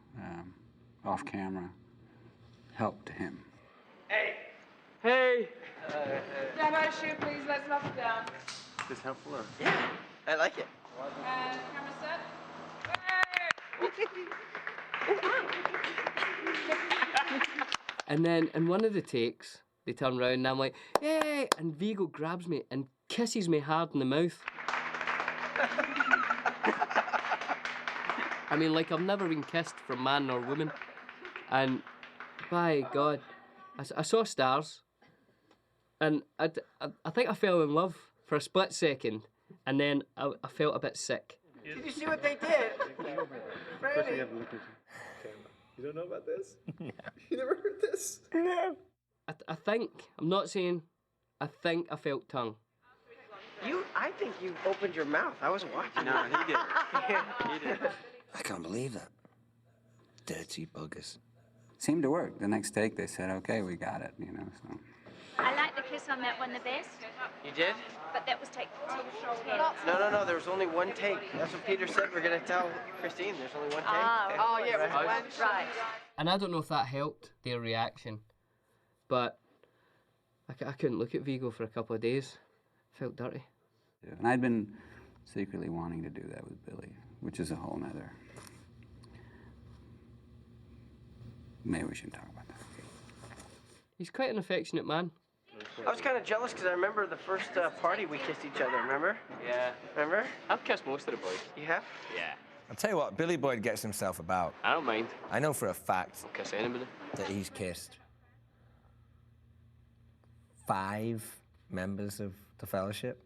off-camera help to him. Hey! Grab our shoe, please. Let's knock it down. Is this helpful or? Yeah, I like it. And camera set. And then in one of the takes, they turn round and I'm like, hey! And Vigo grabs me and kisses me hard in the mouth. I mean, like, I've never been kissed from man or woman. And by God, I saw stars. And I think I fell in love for a split second. And then I felt a bit sick. Did you see what they did? Freddie. You don't know about this? No. You never heard this? No. I think, I'm not saying, I think I felt tongue. I think you opened your mouth. I wasn't watching. No, he did. He did. I can't believe that. Dirty buggers. Seemed to work. The next take, they said, okay, we got it, you know, so. I like the kiss on that one the best. You did? But that was take 10. No. There was only one take. That's what Peter said. We're going to tell Christine there's only one take. Oh, yeah, it was one. Right. And I don't know if that helped their reaction, but I couldn't look at Vigo for a couple of days. Felt dirty. And I'd been secretly wanting to do that with Billy, which is a whole nother. Maybe we shouldn't talk about that. He's quite an affectionate man. I was kind of jealous because I remember the first party we kissed each other, remember? Yeah. Remember? I've kissed most of the boys. You have? Yeah. I'll tell you what, Billy Boyd gets himself about. I don't mind. I know for a fact I'll kiss anybody. that he's kissed 5 members of the Fellowship,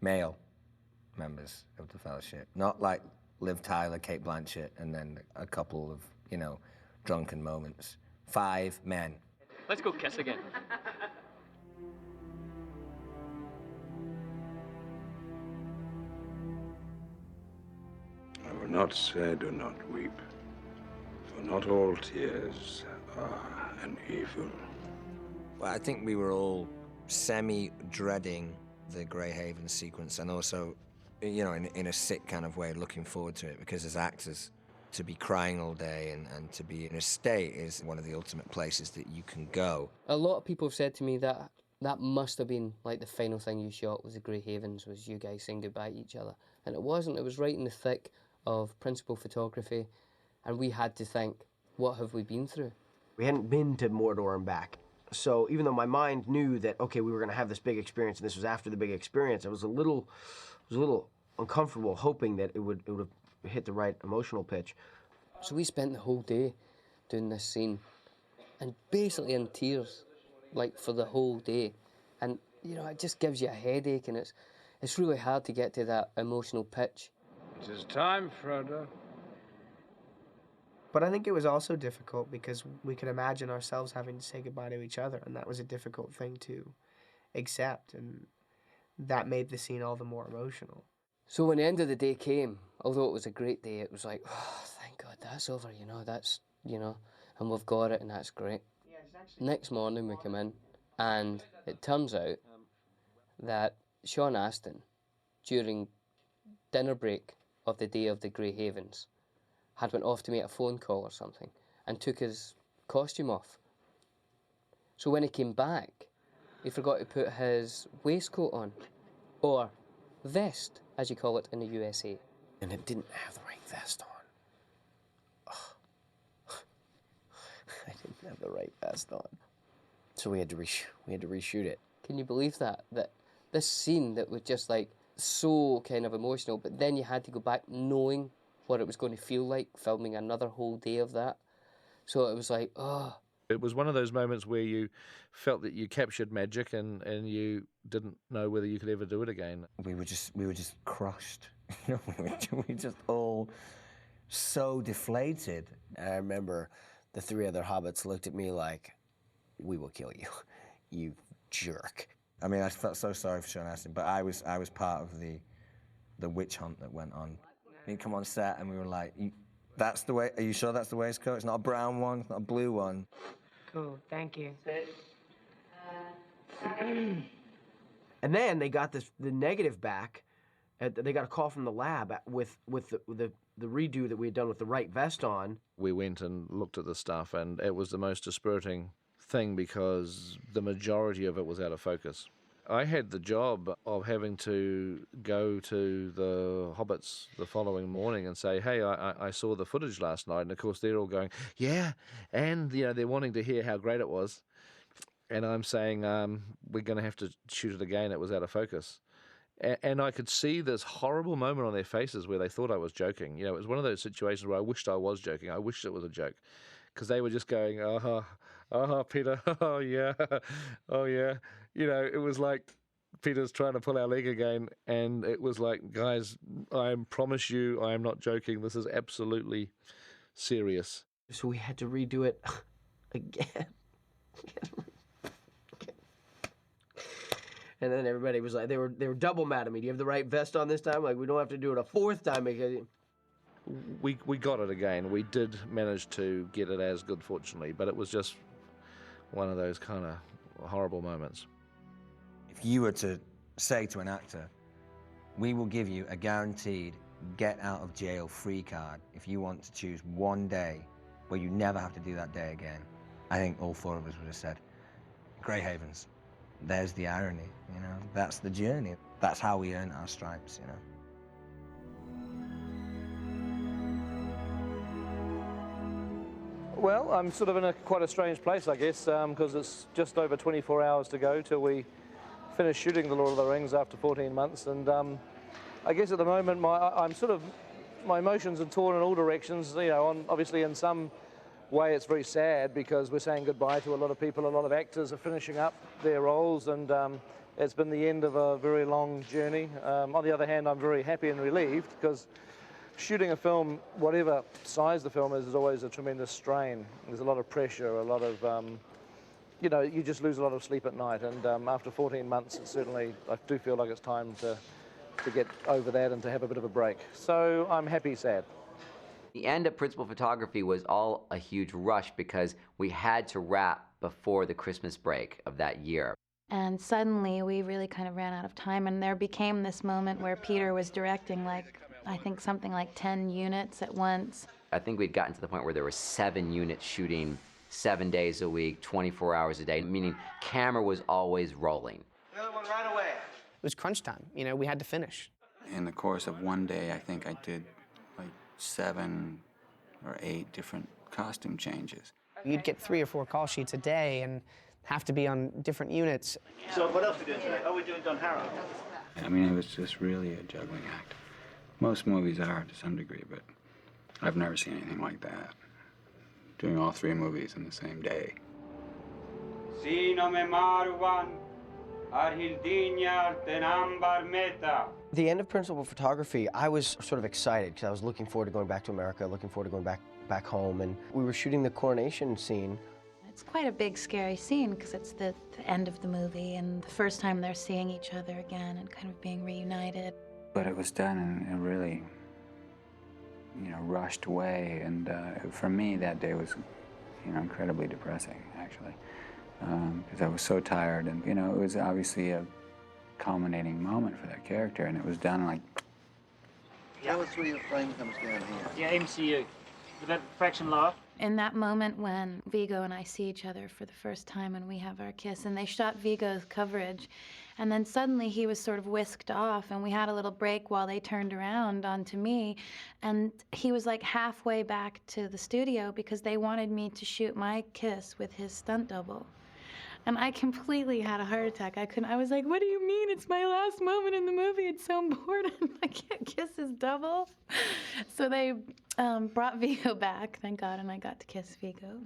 male members of the Fellowship. Not like Liv Tyler, Kate Blanchett, and then a couple of, you know, drunken moments. 5 men. Let's go kiss again. I will not say do not weep, for not all tears are an evil. Well, I think we were all semi-dreading the Greyhaven sequence and also, you know, in a sick kind of way, looking forward to it, because as actors, to be crying all day and to be in a state is one of the ultimate places that you can go. A lot of people have said to me that that must have been like the final thing you shot was the Greyhavens, was you guys saying goodbye to each other. And it wasn't. It was right in the thick of principal photography, and we had to think, what have we been through? We hadn't been to Mordor and back. So even though my mind knew that, okay, we were going to have this big experience and this was after the big experience, I was a little uncomfortable hoping that it would have hit the right emotional pitch. So we spent the whole day doing this scene and basically in tears, like for the whole day. And, you know, it just gives you a headache, and It's really hard to get to that emotional pitch. It is time, Frodo. But I think it was also difficult because we could imagine ourselves having to say goodbye to each other, and that was a difficult thing to accept, and that made the scene all the more emotional. So when the end of the day came, although it was a great day, it was like, oh, thank God, that's over, and we've got it, and that's great. Next morning we come in, and it turns out that Sean Astin, during dinner break of the day of the Grey Havens, had went off to make a phone call or something and took his costume off. So when he came back, he forgot to put his waistcoat on, or vest, as you call it in the USA. And it didn't have the right vest on. Oh. I didn't have the right vest on. So we had to reshoot it. Can you believe that? That this scene that was just like so kind of emotional, but then you had to go back knowing what it was going to feel like, filming another whole day of that. So it was like, oh. It was one of those moments where you felt that you captured magic and you didn't know whether you could ever do it again. We were just crushed. We were just all so deflated. And I remember the three other hobbits looked at me like, we will kill you, you jerk. I mean, I felt so sorry for Sean Astin, but I was part of the witch hunt that went on. He'd come on set and we were like, that's the way, are you sure that's the waistcoat? It's not a brown one, it's not a blue one. Cool, thank you. And then they got the negative back. They got a call from the lab with the redo that we had done with the right vest on. We went and looked at the stuff, and it was the most dispiriting thing because the majority of it was out of focus. I had the job of having to go to the Hobbits the following morning and say, hey, I saw the footage last night. And, of course, they're all going, yeah, and, they're wanting to hear how great it was. And I'm saying, we're going to have to shoot it again. It was out of focus. And I could see this horrible moment on their faces where they thought I was joking. It was one of those situations where I wished I was joking. I wished it was a joke. Because they were just going, Peter, oh, yeah. It was like Peter's trying to pull our leg again, and it was like, guys, I promise you I am not joking. This is absolutely serious. So we had to redo it again. And then everybody was like, they were double mad at me. Do you have the right vest on this time? Like, we don't have to do it a fourth time because... We got it again. We did manage to get it as good, fortunately, but it was just one of those kind of horrible moments. If you were to say to an actor, we will give you a guaranteed get out of jail free card if you want to choose one day where you never have to do that day again, I think all four of us would have said, Grey Havens. There's the irony, that's the journey. That's how we earn our stripes, Well, I'm sort of in quite a strange place, I guess, because it's just over 24 hours to go till we finish shooting The Lord of the Rings after 14 months. And I guess at the moment, my emotions are torn in all directions. Obviously in some way it's very sad because we're saying goodbye to a lot of people. A lot of actors are finishing up their roles, and it's been the end of a very long journey. On the other hand, I'm very happy and relieved because shooting a film, whatever size the film is always a tremendous strain. There's a lot of pressure, a lot of, you just lose a lot of sleep at night. And after 14 months, I do feel like it's time to get over that and to have a bit of a break. So I'm happy, sad. The end of principal photography was all a huge rush because we had to wrap before the Christmas break of that year. And suddenly we really kind of ran out of time, and there became this moment where Peter was directing I think something like 10 units at once. I think we'd gotten to the point where there were 7 units shooting 7 days a week, 24 hours a day, meaning camera was always rolling. The other one right away. It was crunch time. We had to finish. In the course of one day, I think I did like 7 or 8 different costume changes. You'd get 3 or 4 call sheets a day and have to be on different units. So what else are we doing today? Oh, we're doing Don Harrow. I mean, it was just really a juggling act. Most movies are to some degree, but I've never seen anything like that. Doing all 3 movies in the same day. Si no me maruan, The end of Principal Photography, I was sort of excited because I was looking forward to going back to America, looking forward to going back home, and we were shooting the coronation scene. It's quite a big, scary scene because it's the end of the movie and the first time they're seeing each other again and kind of being reunited. But it was done in a really, rushed way, and for me that day was, incredibly depressing, actually, because I was so tired, and it was obviously a culminating moment for that character, and it was done like. Tell us where your frame comes down here. Yeah, MCU. With that fraction lower. In that moment when Viggo and I see each other for the first time and we have our kiss, and they shot Viggo's coverage, and then suddenly he was sort of whisked off, and we had a little break while they turned around onto me, and he was like halfway back to the studio because they wanted me to shoot my kiss with his stunt double. And I completely had a heart attack. I was like, what do you mean? It's my last moment in the movie. It's so important. I can't kiss his double. So they brought Viggo back, thank God, and I got to kiss Viggo.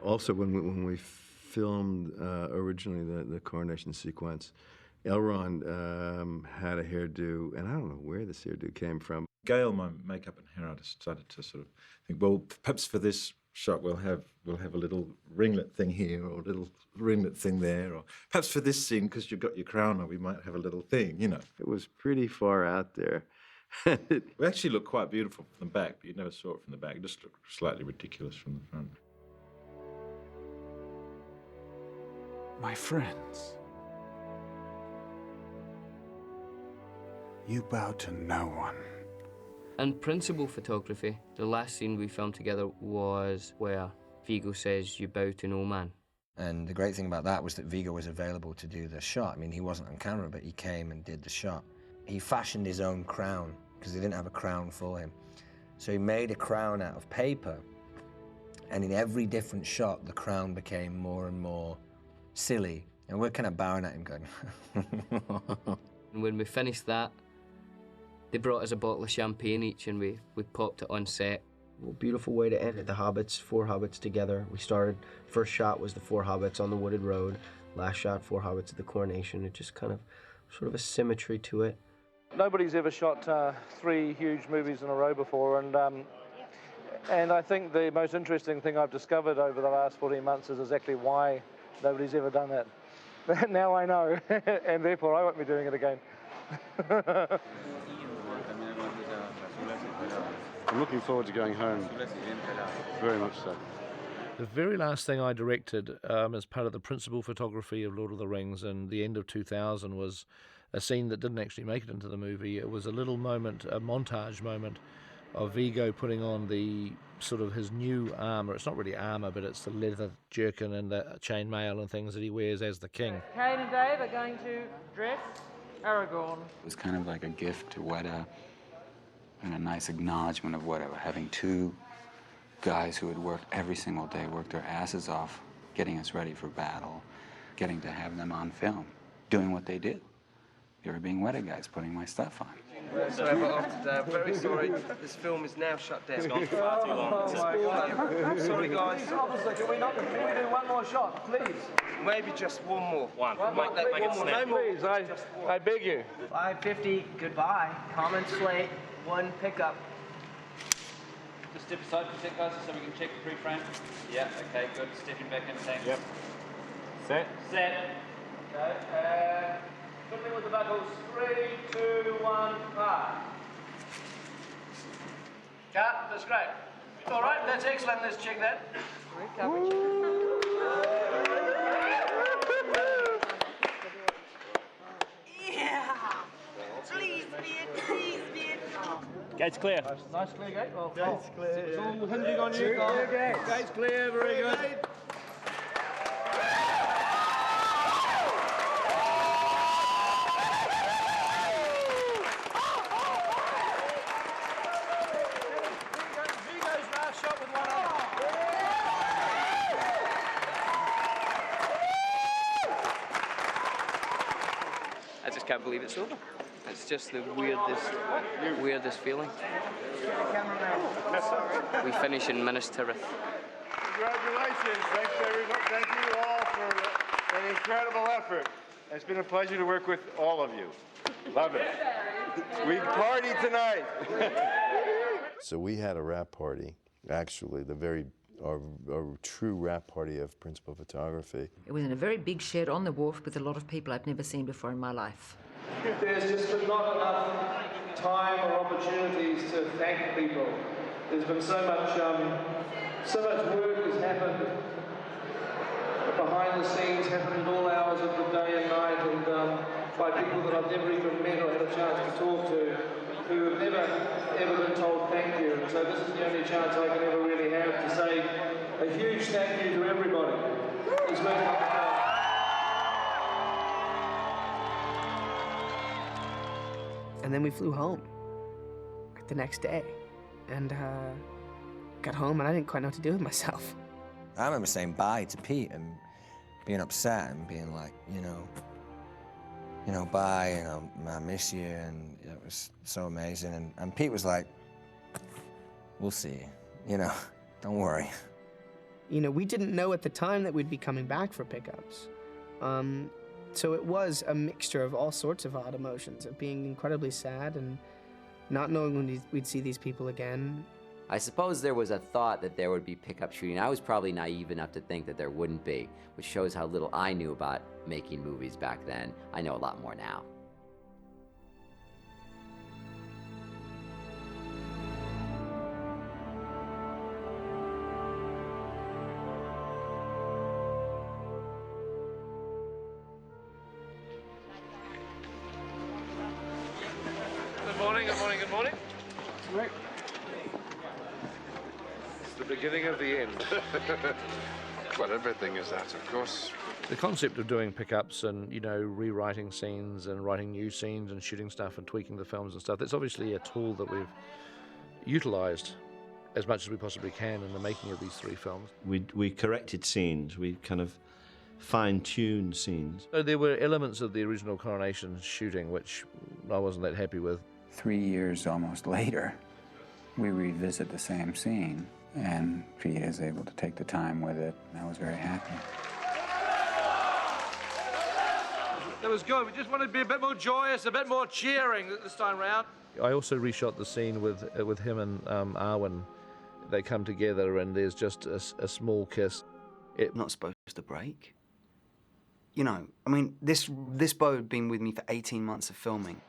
Also, when we filmed originally the coronation sequence, Elrond had a hairdo, and I don't know where this hairdo came from. Gail, my makeup and hair artist, started to sort of think, well, perhaps for this shot we'll have a little ringlet thing here or a little ringlet thing there, or perhaps for this scene because you've got your crown on we might have a little thing, It was pretty far out there. It actually looked quite beautiful from the back, but you never saw it from the back. It just looked slightly ridiculous from the front. My friends, you bow to no one. And Principal Photography, the last scene we filmed together was where Viggo says, "You bow to no man." And the great thing about that was that Viggo was available to do the shot. I mean, he wasn't on camera, but he came and did the shot. He fashioned his own crown because they didn't have a crown for him. So he made a crown out of paper, and in every different shot, the crown became more and more silly. And we're kind of bowing at him going, And when we finished that, they brought us a bottle of champagne each, and we popped it on set. Well, beautiful way to end it. The hobbits, 4 hobbits together. We started, first shot was the 4 hobbits on the wooded road. Last shot, 4 hobbits at the coronation. It just kind of, sort of a symmetry to it. Nobody's ever shot 3 huge movies in a row before, and I think the most interesting thing I've discovered over the last 14 months is exactly why nobody's ever done that. Now I know, and therefore I won't be doing it again. I'm looking forward to going home, very much so. The very last thing I directed as part of the principal photography of Lord of the Rings in the end of 2000 was a scene that didn't actually make it into the movie. It was a little moment, a montage moment of Viggo putting on the sort of his new armour. It's not really armour, but it's the leather jerkin and the chainmail and things that he wears as the king. Kane and Dave are going to dress Aragorn. It was kind of like a gift to Weta and a nice acknowledgement of Weta, having 2 guys who had worked every single day, worked their asses off, getting us ready for battle, getting to have them on film, doing what they did. They were being Weta guys, putting my stuff on. Sorry, but after very sorry. This film is now shut down. It's gone far too long. It's all over. Sorry, guys. Can we do one more shot, please? Maybe just one more. One. Make it snap. No, please, I beg you. 550, goodbye. Common slate, 1 pickup. Just step aside for a sec, guys, so we can check the pre-frame. Yeah, okay, good. Stepping back in, thanks. Yep. Set. Okay, put me with the buckles. 3, 2, 1, part. Cut, that's great. All right, that's excellent. Let's check that. Great coverage. Yeah. Please, Beard. Gate's clear. Nice clear gate. Well, Gate's clear. It's all hinging on you, guys. Gate's clear, very good. I just can't believe it's over. It's just the weirdest feeling. We finish in Minas Tirith. Congratulations. Thank you all for an incredible effort. It's been a pleasure to work with all of you. Love it. We party tonight. So we had a wrap party, actually, a true wrap party of principal photography. It was in a very big shed on the wharf with a lot of people I'd never seen before in my life. There's just been not enough time or opportunities to thank people. There's been so much work has happened behind the scenes, happened at all hours of the day and night, and by people that I've never even met or had a chance to talk to, who have never ever been told thank you. And so this is the only chance I can ever really have to say a huge thank you to everybody who's worked on the film. And then we flew home the next day, and got home, and I didn't quite know what to do with myself. I remember saying bye to Pete and being upset and being like, bye, and I miss you, and it was so amazing. And Pete was like, we'll see, don't worry. We didn't know at the time that we'd be coming back for pickups. So it was a mixture of all sorts of odd emotions, of being incredibly sad and not knowing when we'd see these people again. I suppose there was a thought that there would be pickup shooting. I was probably naive enough to think that there wouldn't be, which shows how little I knew about making movies back then. I know a lot more now. Good morning. It's the beginning of the end. Well, everything is that, of course. The concept of doing pickups and, rewriting scenes and writing new scenes and shooting stuff and tweaking the films and stuff, that's obviously a tool that we've utilised as much as we possibly can in the making of these three films. We corrected scenes, we kind of fine-tuned scenes. So there were elements of the original Coronation shooting which I wasn't that happy with. 3 years almost later, we revisit the same scene, and Pete is able to take the time with it, and I was very happy. That was good. We just wanted to be a bit more joyous, a bit more cheering this time round. I also reshot the scene with him and Arwen. They come together and there's just a small kiss. Not supposed to break. This bow had been with me for 18 months of filming.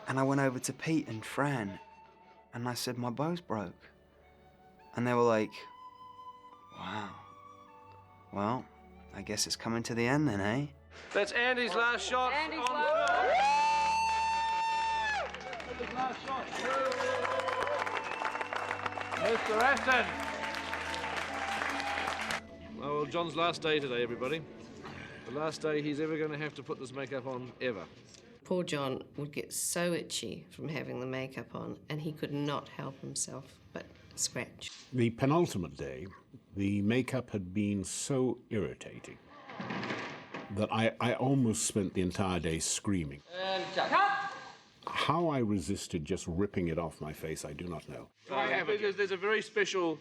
And I went over to Pete and Fran, and I said, my bow's broke. And they were like, wow. Well, I guess it's coming to the end then, eh? That's Andy's last shot. Andy's on last. Andy's last shot. Mr. Aston. Oh, well, John's last day today, everybody. The last day he's ever going to have to put this makeup on, ever. Poor John would get so itchy from having the makeup on, and he could not help himself but scratch. The penultimate day, the makeup had been so irritating that I almost spent the entire day screaming. And cut. How I resisted just ripping it off my face, I do not know. There's a very special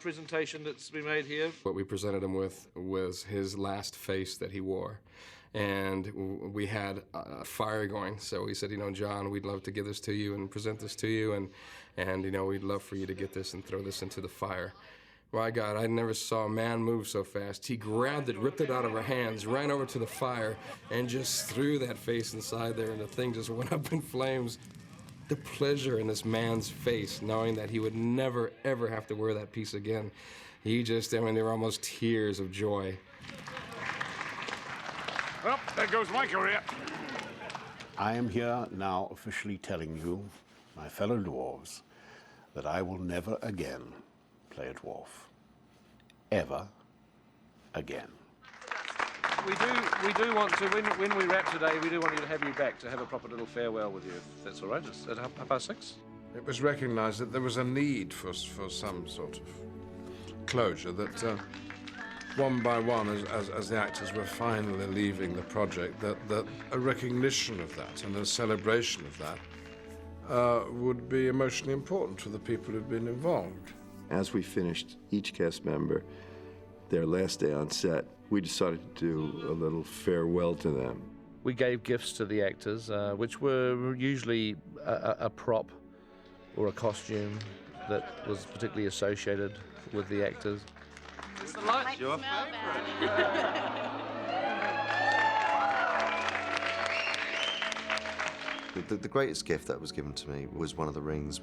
presentation that's been made here. What we presented him with was his last face that he wore. And we had a fire going, so we said, John, we'd love to give this to you and present this to you, and we'd love for you to get this and throw this into the fire. My God, I never saw a man move so fast. He grabbed it, ripped it out of our hands, ran over to the fire, and just threw that face inside there, and the thing just went up in flames. The pleasure in this man's face, knowing that he would never, ever have to wear that piece again. There were almost tears of joy. Well, there goes my career. I am here now officially telling you, my fellow dwarves, that I will never again play a dwarf. Ever again. We do want to, when we wrap today, we do want to have you back to have a proper little farewell with you, if that's all right. It's at 6:30. It was recognised that there was a need for some sort of closure, that one by one, as the actors were finally leaving the project, that a recognition of that and a celebration of that would be emotionally important to the people who'd been involved. As we finished, each cast member, their last day on set, we decided to do a little farewell to them. We gave gifts to the actors, which were usually a prop or a costume that was particularly associated with the actors. It's the lights, your The greatest gift that was given to me was one of the rings.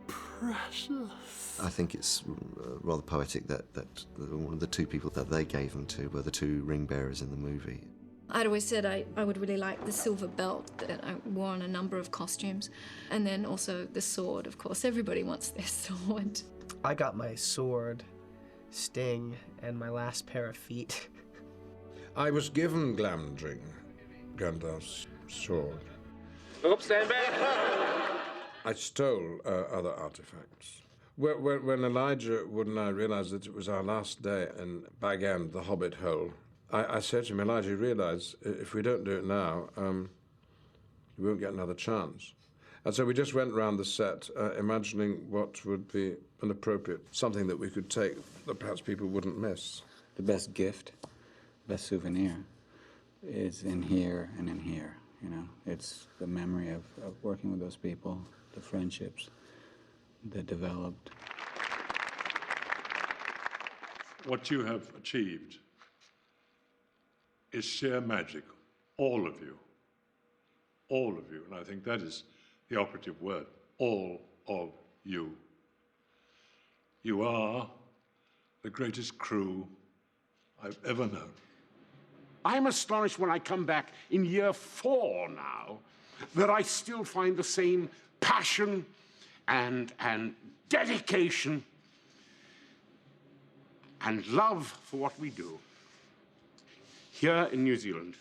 Precious. I think it's rather poetic that one of the two people that they gave them to were the two ring bearers in the movie. I'd always said I would really like the silver belt that I wore on a number of costumes, and then also the sword, of course. Everybody wants their sword. I got my sword, Sting, and my last pair of feet. I was given Glamdring, Gandalf's sword. Oops, stand back. I stole other artifacts. When Elijah Wood and I realized that it was our last day in Bag End, the Hobbit hole, I said to him, Elijah, you realize if we don't do it now, we won't get another chance. And so we just went round the set, imagining what would be an appropriate, something that we could take that perhaps people wouldn't miss. The best gift, best souvenir, is in here and in here. You know, it's the memory of working with those people, the friendships that developed. What you have achieved is sheer magic, all of you. All of you, and I think that is the operative word, all of you. You are the greatest crew I've ever known. I'm astonished when I come back in year 4 now that I still find the same passion and dedication and love for what we do here in New Zealand.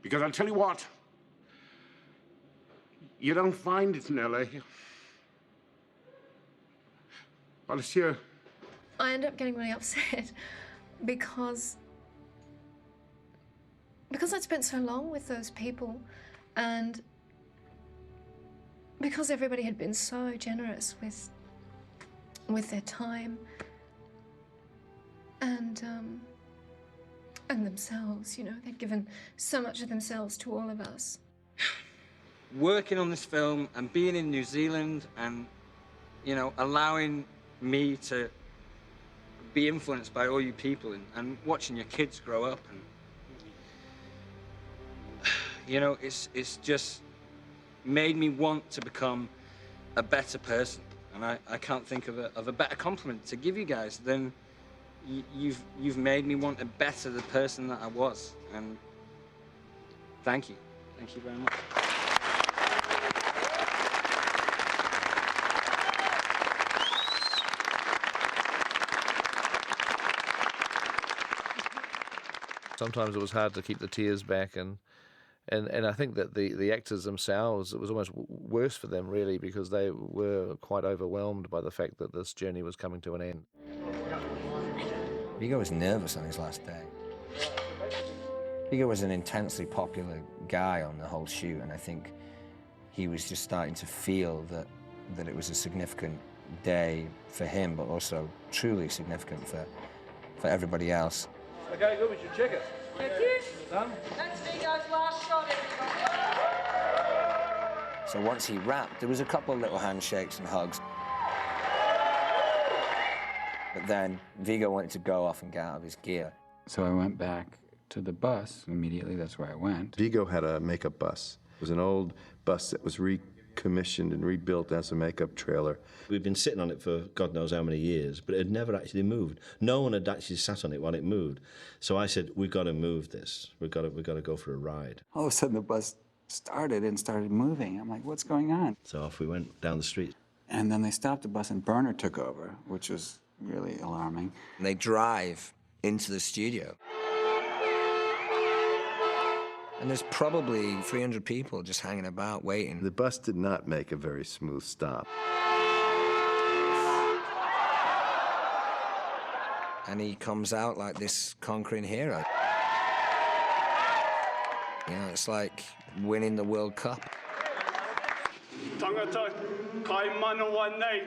Because I'll tell you what, you don't find it in LA. Well, it's here. I end up getting really upset because I'd spent so long with those people, and because everybody had been so generous with their time and themselves, you know, they'd given so much of themselves to all of us. Working on this film and being in New Zealand and, you know, allowing me to be influenced by all you people and watching your kids grow up, and you know, it's just made me want to become a better person, and I can't think of a better compliment to give you guys than you've made me want to better the person that I was, and thank you very much. Sometimes it was hard to keep the tears back, and I think that the actors themselves, it was almost worse for them, really, because they were quite overwhelmed by the fact that this journey was coming to an end. Viggo was nervous on his last day. Viggo was an intensely popular guy on the whole shoot, and I think he was just starting to feel that it was a significant day for him, but also truly significant for everybody else. Okay, good, we should check it. Thank you. Done? That's Viggo's last shot, everybody. So once he wrapped, there was a couple of little handshakes and hugs. But then Viggo wanted to go off and get out of his gear. So I went back to the bus immediately. That's where I went. Viggo had a makeup bus. It was an old bus that was recommissioned and rebuilt as a makeup trailer. We'd been sitting on it for God knows how many years, but it had never actually moved. No one had actually sat on it while it moved. So I said, we've got to move this. We've got to go for a ride. All of a sudden the bus started moving. I'm like, what's going on? So off we went down the street. And then they stopped the bus and Burner took over, which was really alarming. And they drive into the studio. And there's probably 300 people just hanging about, waiting. The bus did not make a very smooth stop. And he comes out like this conquering hero. You know, it's like winning the World Cup. Tangata, kai mana wa nei.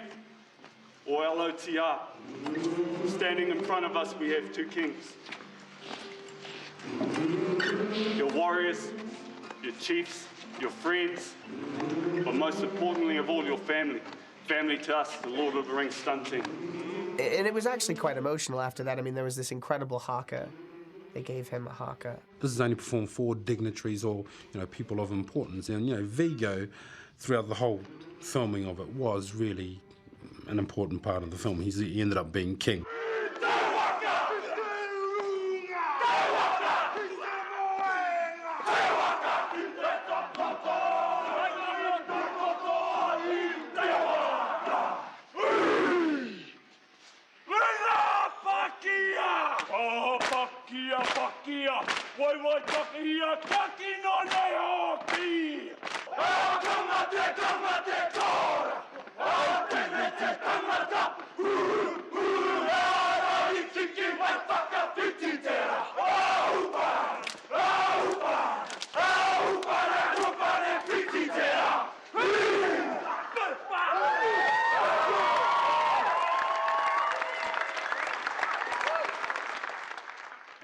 or LOTR. Standing in front of us, we have two kings. Your warriors, your chiefs, your friends, but most importantly of all, your family. Family to us, the Lord of the Rings stunt team. And it was actually quite emotional after that. I mean, there was this incredible haka. They gave him a haka. This is only performed for dignitaries or, people of importance. And, Vigo, throughout the whole filming of it, was really an important part of the film. He ended up being king.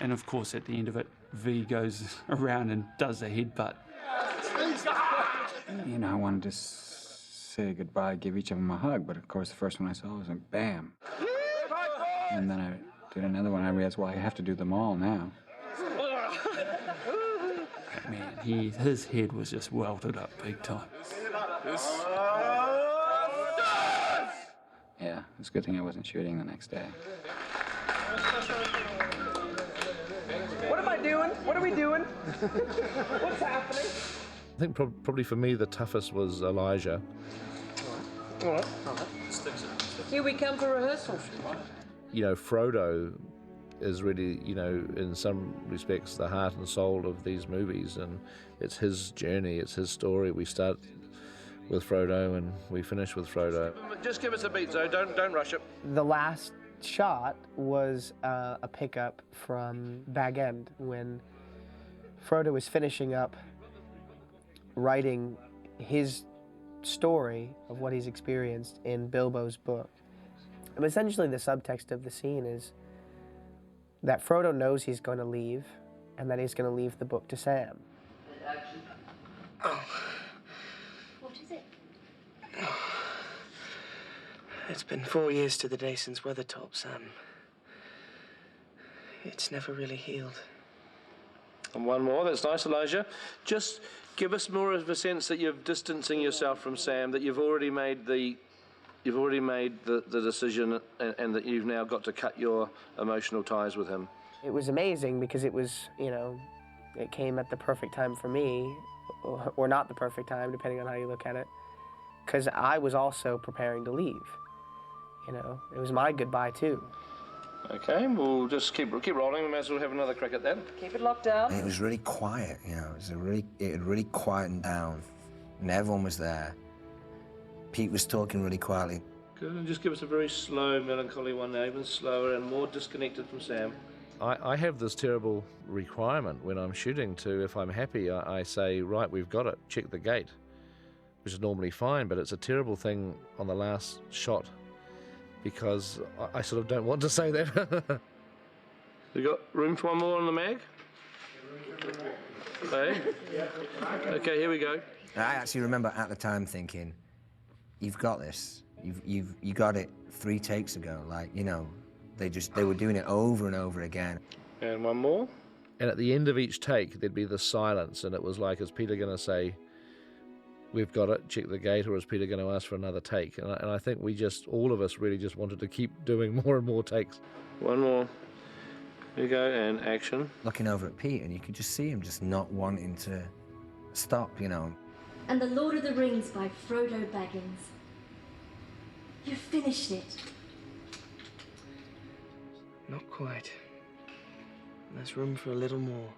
And of course, at the end of it, V goes around and does the headbutt. I wanted to say goodbye, give each of them a hug, but of course the first one I saw was like, bam. And then I did another one. I realized, well, I have to do them all now. Man, his head was just welted up big time. Yeah, it's a good thing I wasn't shooting the next day. What am I doing? What are we doing? What's happening? I think probably for me the toughest was Elijah. All right. Here we come for rehearsal. Frodo is really, in some respects the heart and soul of these movies, and it's his journey, it's his story. We start with Frodo and we finish with Frodo. Just give us a beat, Zoe. Don't rush it. The last shot was a pickup from Bag End when Frodo was finishing up writing his story of what he's experienced in Bilbo's book. And essentially the subtext of the scene is that Frodo knows he's going to leave and that he's going to leave the book to Sam. Oh. What is it? It's been 4 years to the day since Weathertop, Sam. It's never really healed. And one more, that's nice, Elijah. Just give us more of a sense that you're distancing yourself from Sam, that you've already made the decision and that you've now got to cut your emotional ties with him. It was amazing because it was, it came at the perfect time for me, or not the perfect time, depending on how you look at it, because I was also preparing to leave. It was my goodbye too. Okay, we'll just keep rolling. We may as well have another crack at that. Keep it locked down. It was really quiet, it had really quietened down, and everyone was there. Pete was talking really quietly. Good, and just give us a very slow, melancholy one now, even slower and more disconnected from Sam. I have this terrible requirement when I'm shooting to, if I'm happy, I say, right, we've got it, check the gate, which is normally fine, but it's a terrible thing on the last shot because I sort of don't want to say that. You got room for one more on the mag? Hey? Okay, here we go. I actually remember at the time thinking, you've got this. You got it 3 takes ago. They were doing it over and over again. And one more. And at the end of each take, there'd be the silence, and it was like, is Peter going to say, we've got it, check the gate, or is Peter going to ask for another take? And I think all of us really just wanted to keep doing more and more takes. One more. Here you go, and action. Looking over at Pete, and you could just see him just not wanting to stop, And The Lord of the Rings by Frodo Baggins. You finished it. Not quite. There's room for a little more.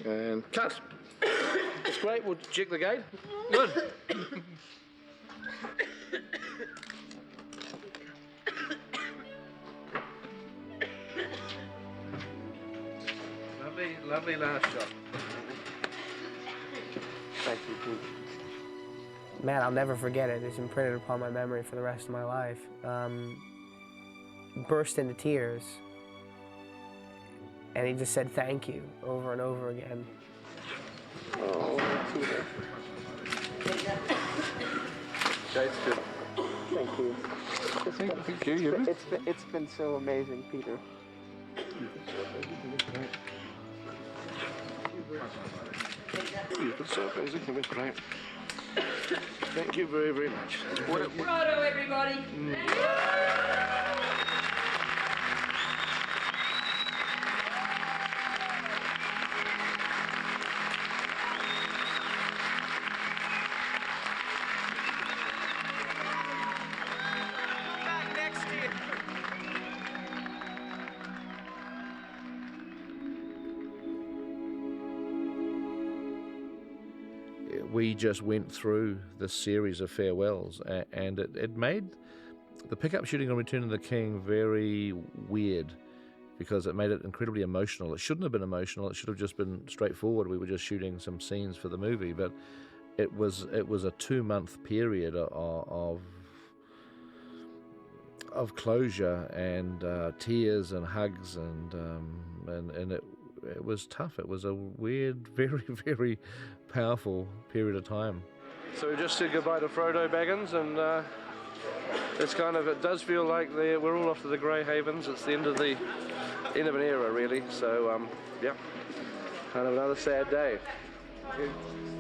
And cut. That's great. We'll check the gate. Good. Lovely last shot. Thank you, Pete. Man, I'll never forget it. It's imprinted upon my memory for the rest of my life. Burst into tears. And he just said thank you over and over again. Oh, Peter. That's good. Thank you. Thank you. It's been so amazing, Peter. You've been so amazing. You've been great. Thank you very, very much. Righto, everybody. We just went through this series of farewells, and it made the pickup shooting on Return of the King very weird, because it made it incredibly emotional. It shouldn't have been emotional. It should have just been straightforward. We were just shooting some scenes for the movie, but it was a 2-month period of closure and tears and hugs, and it was tough. It was a weird, very, very powerful period of time. So we just said goodbye to Frodo Baggins, and it does feel like we're all off to the Grey Havens. It's the end of an era, really. So yeah, kind of another sad day. Thank you.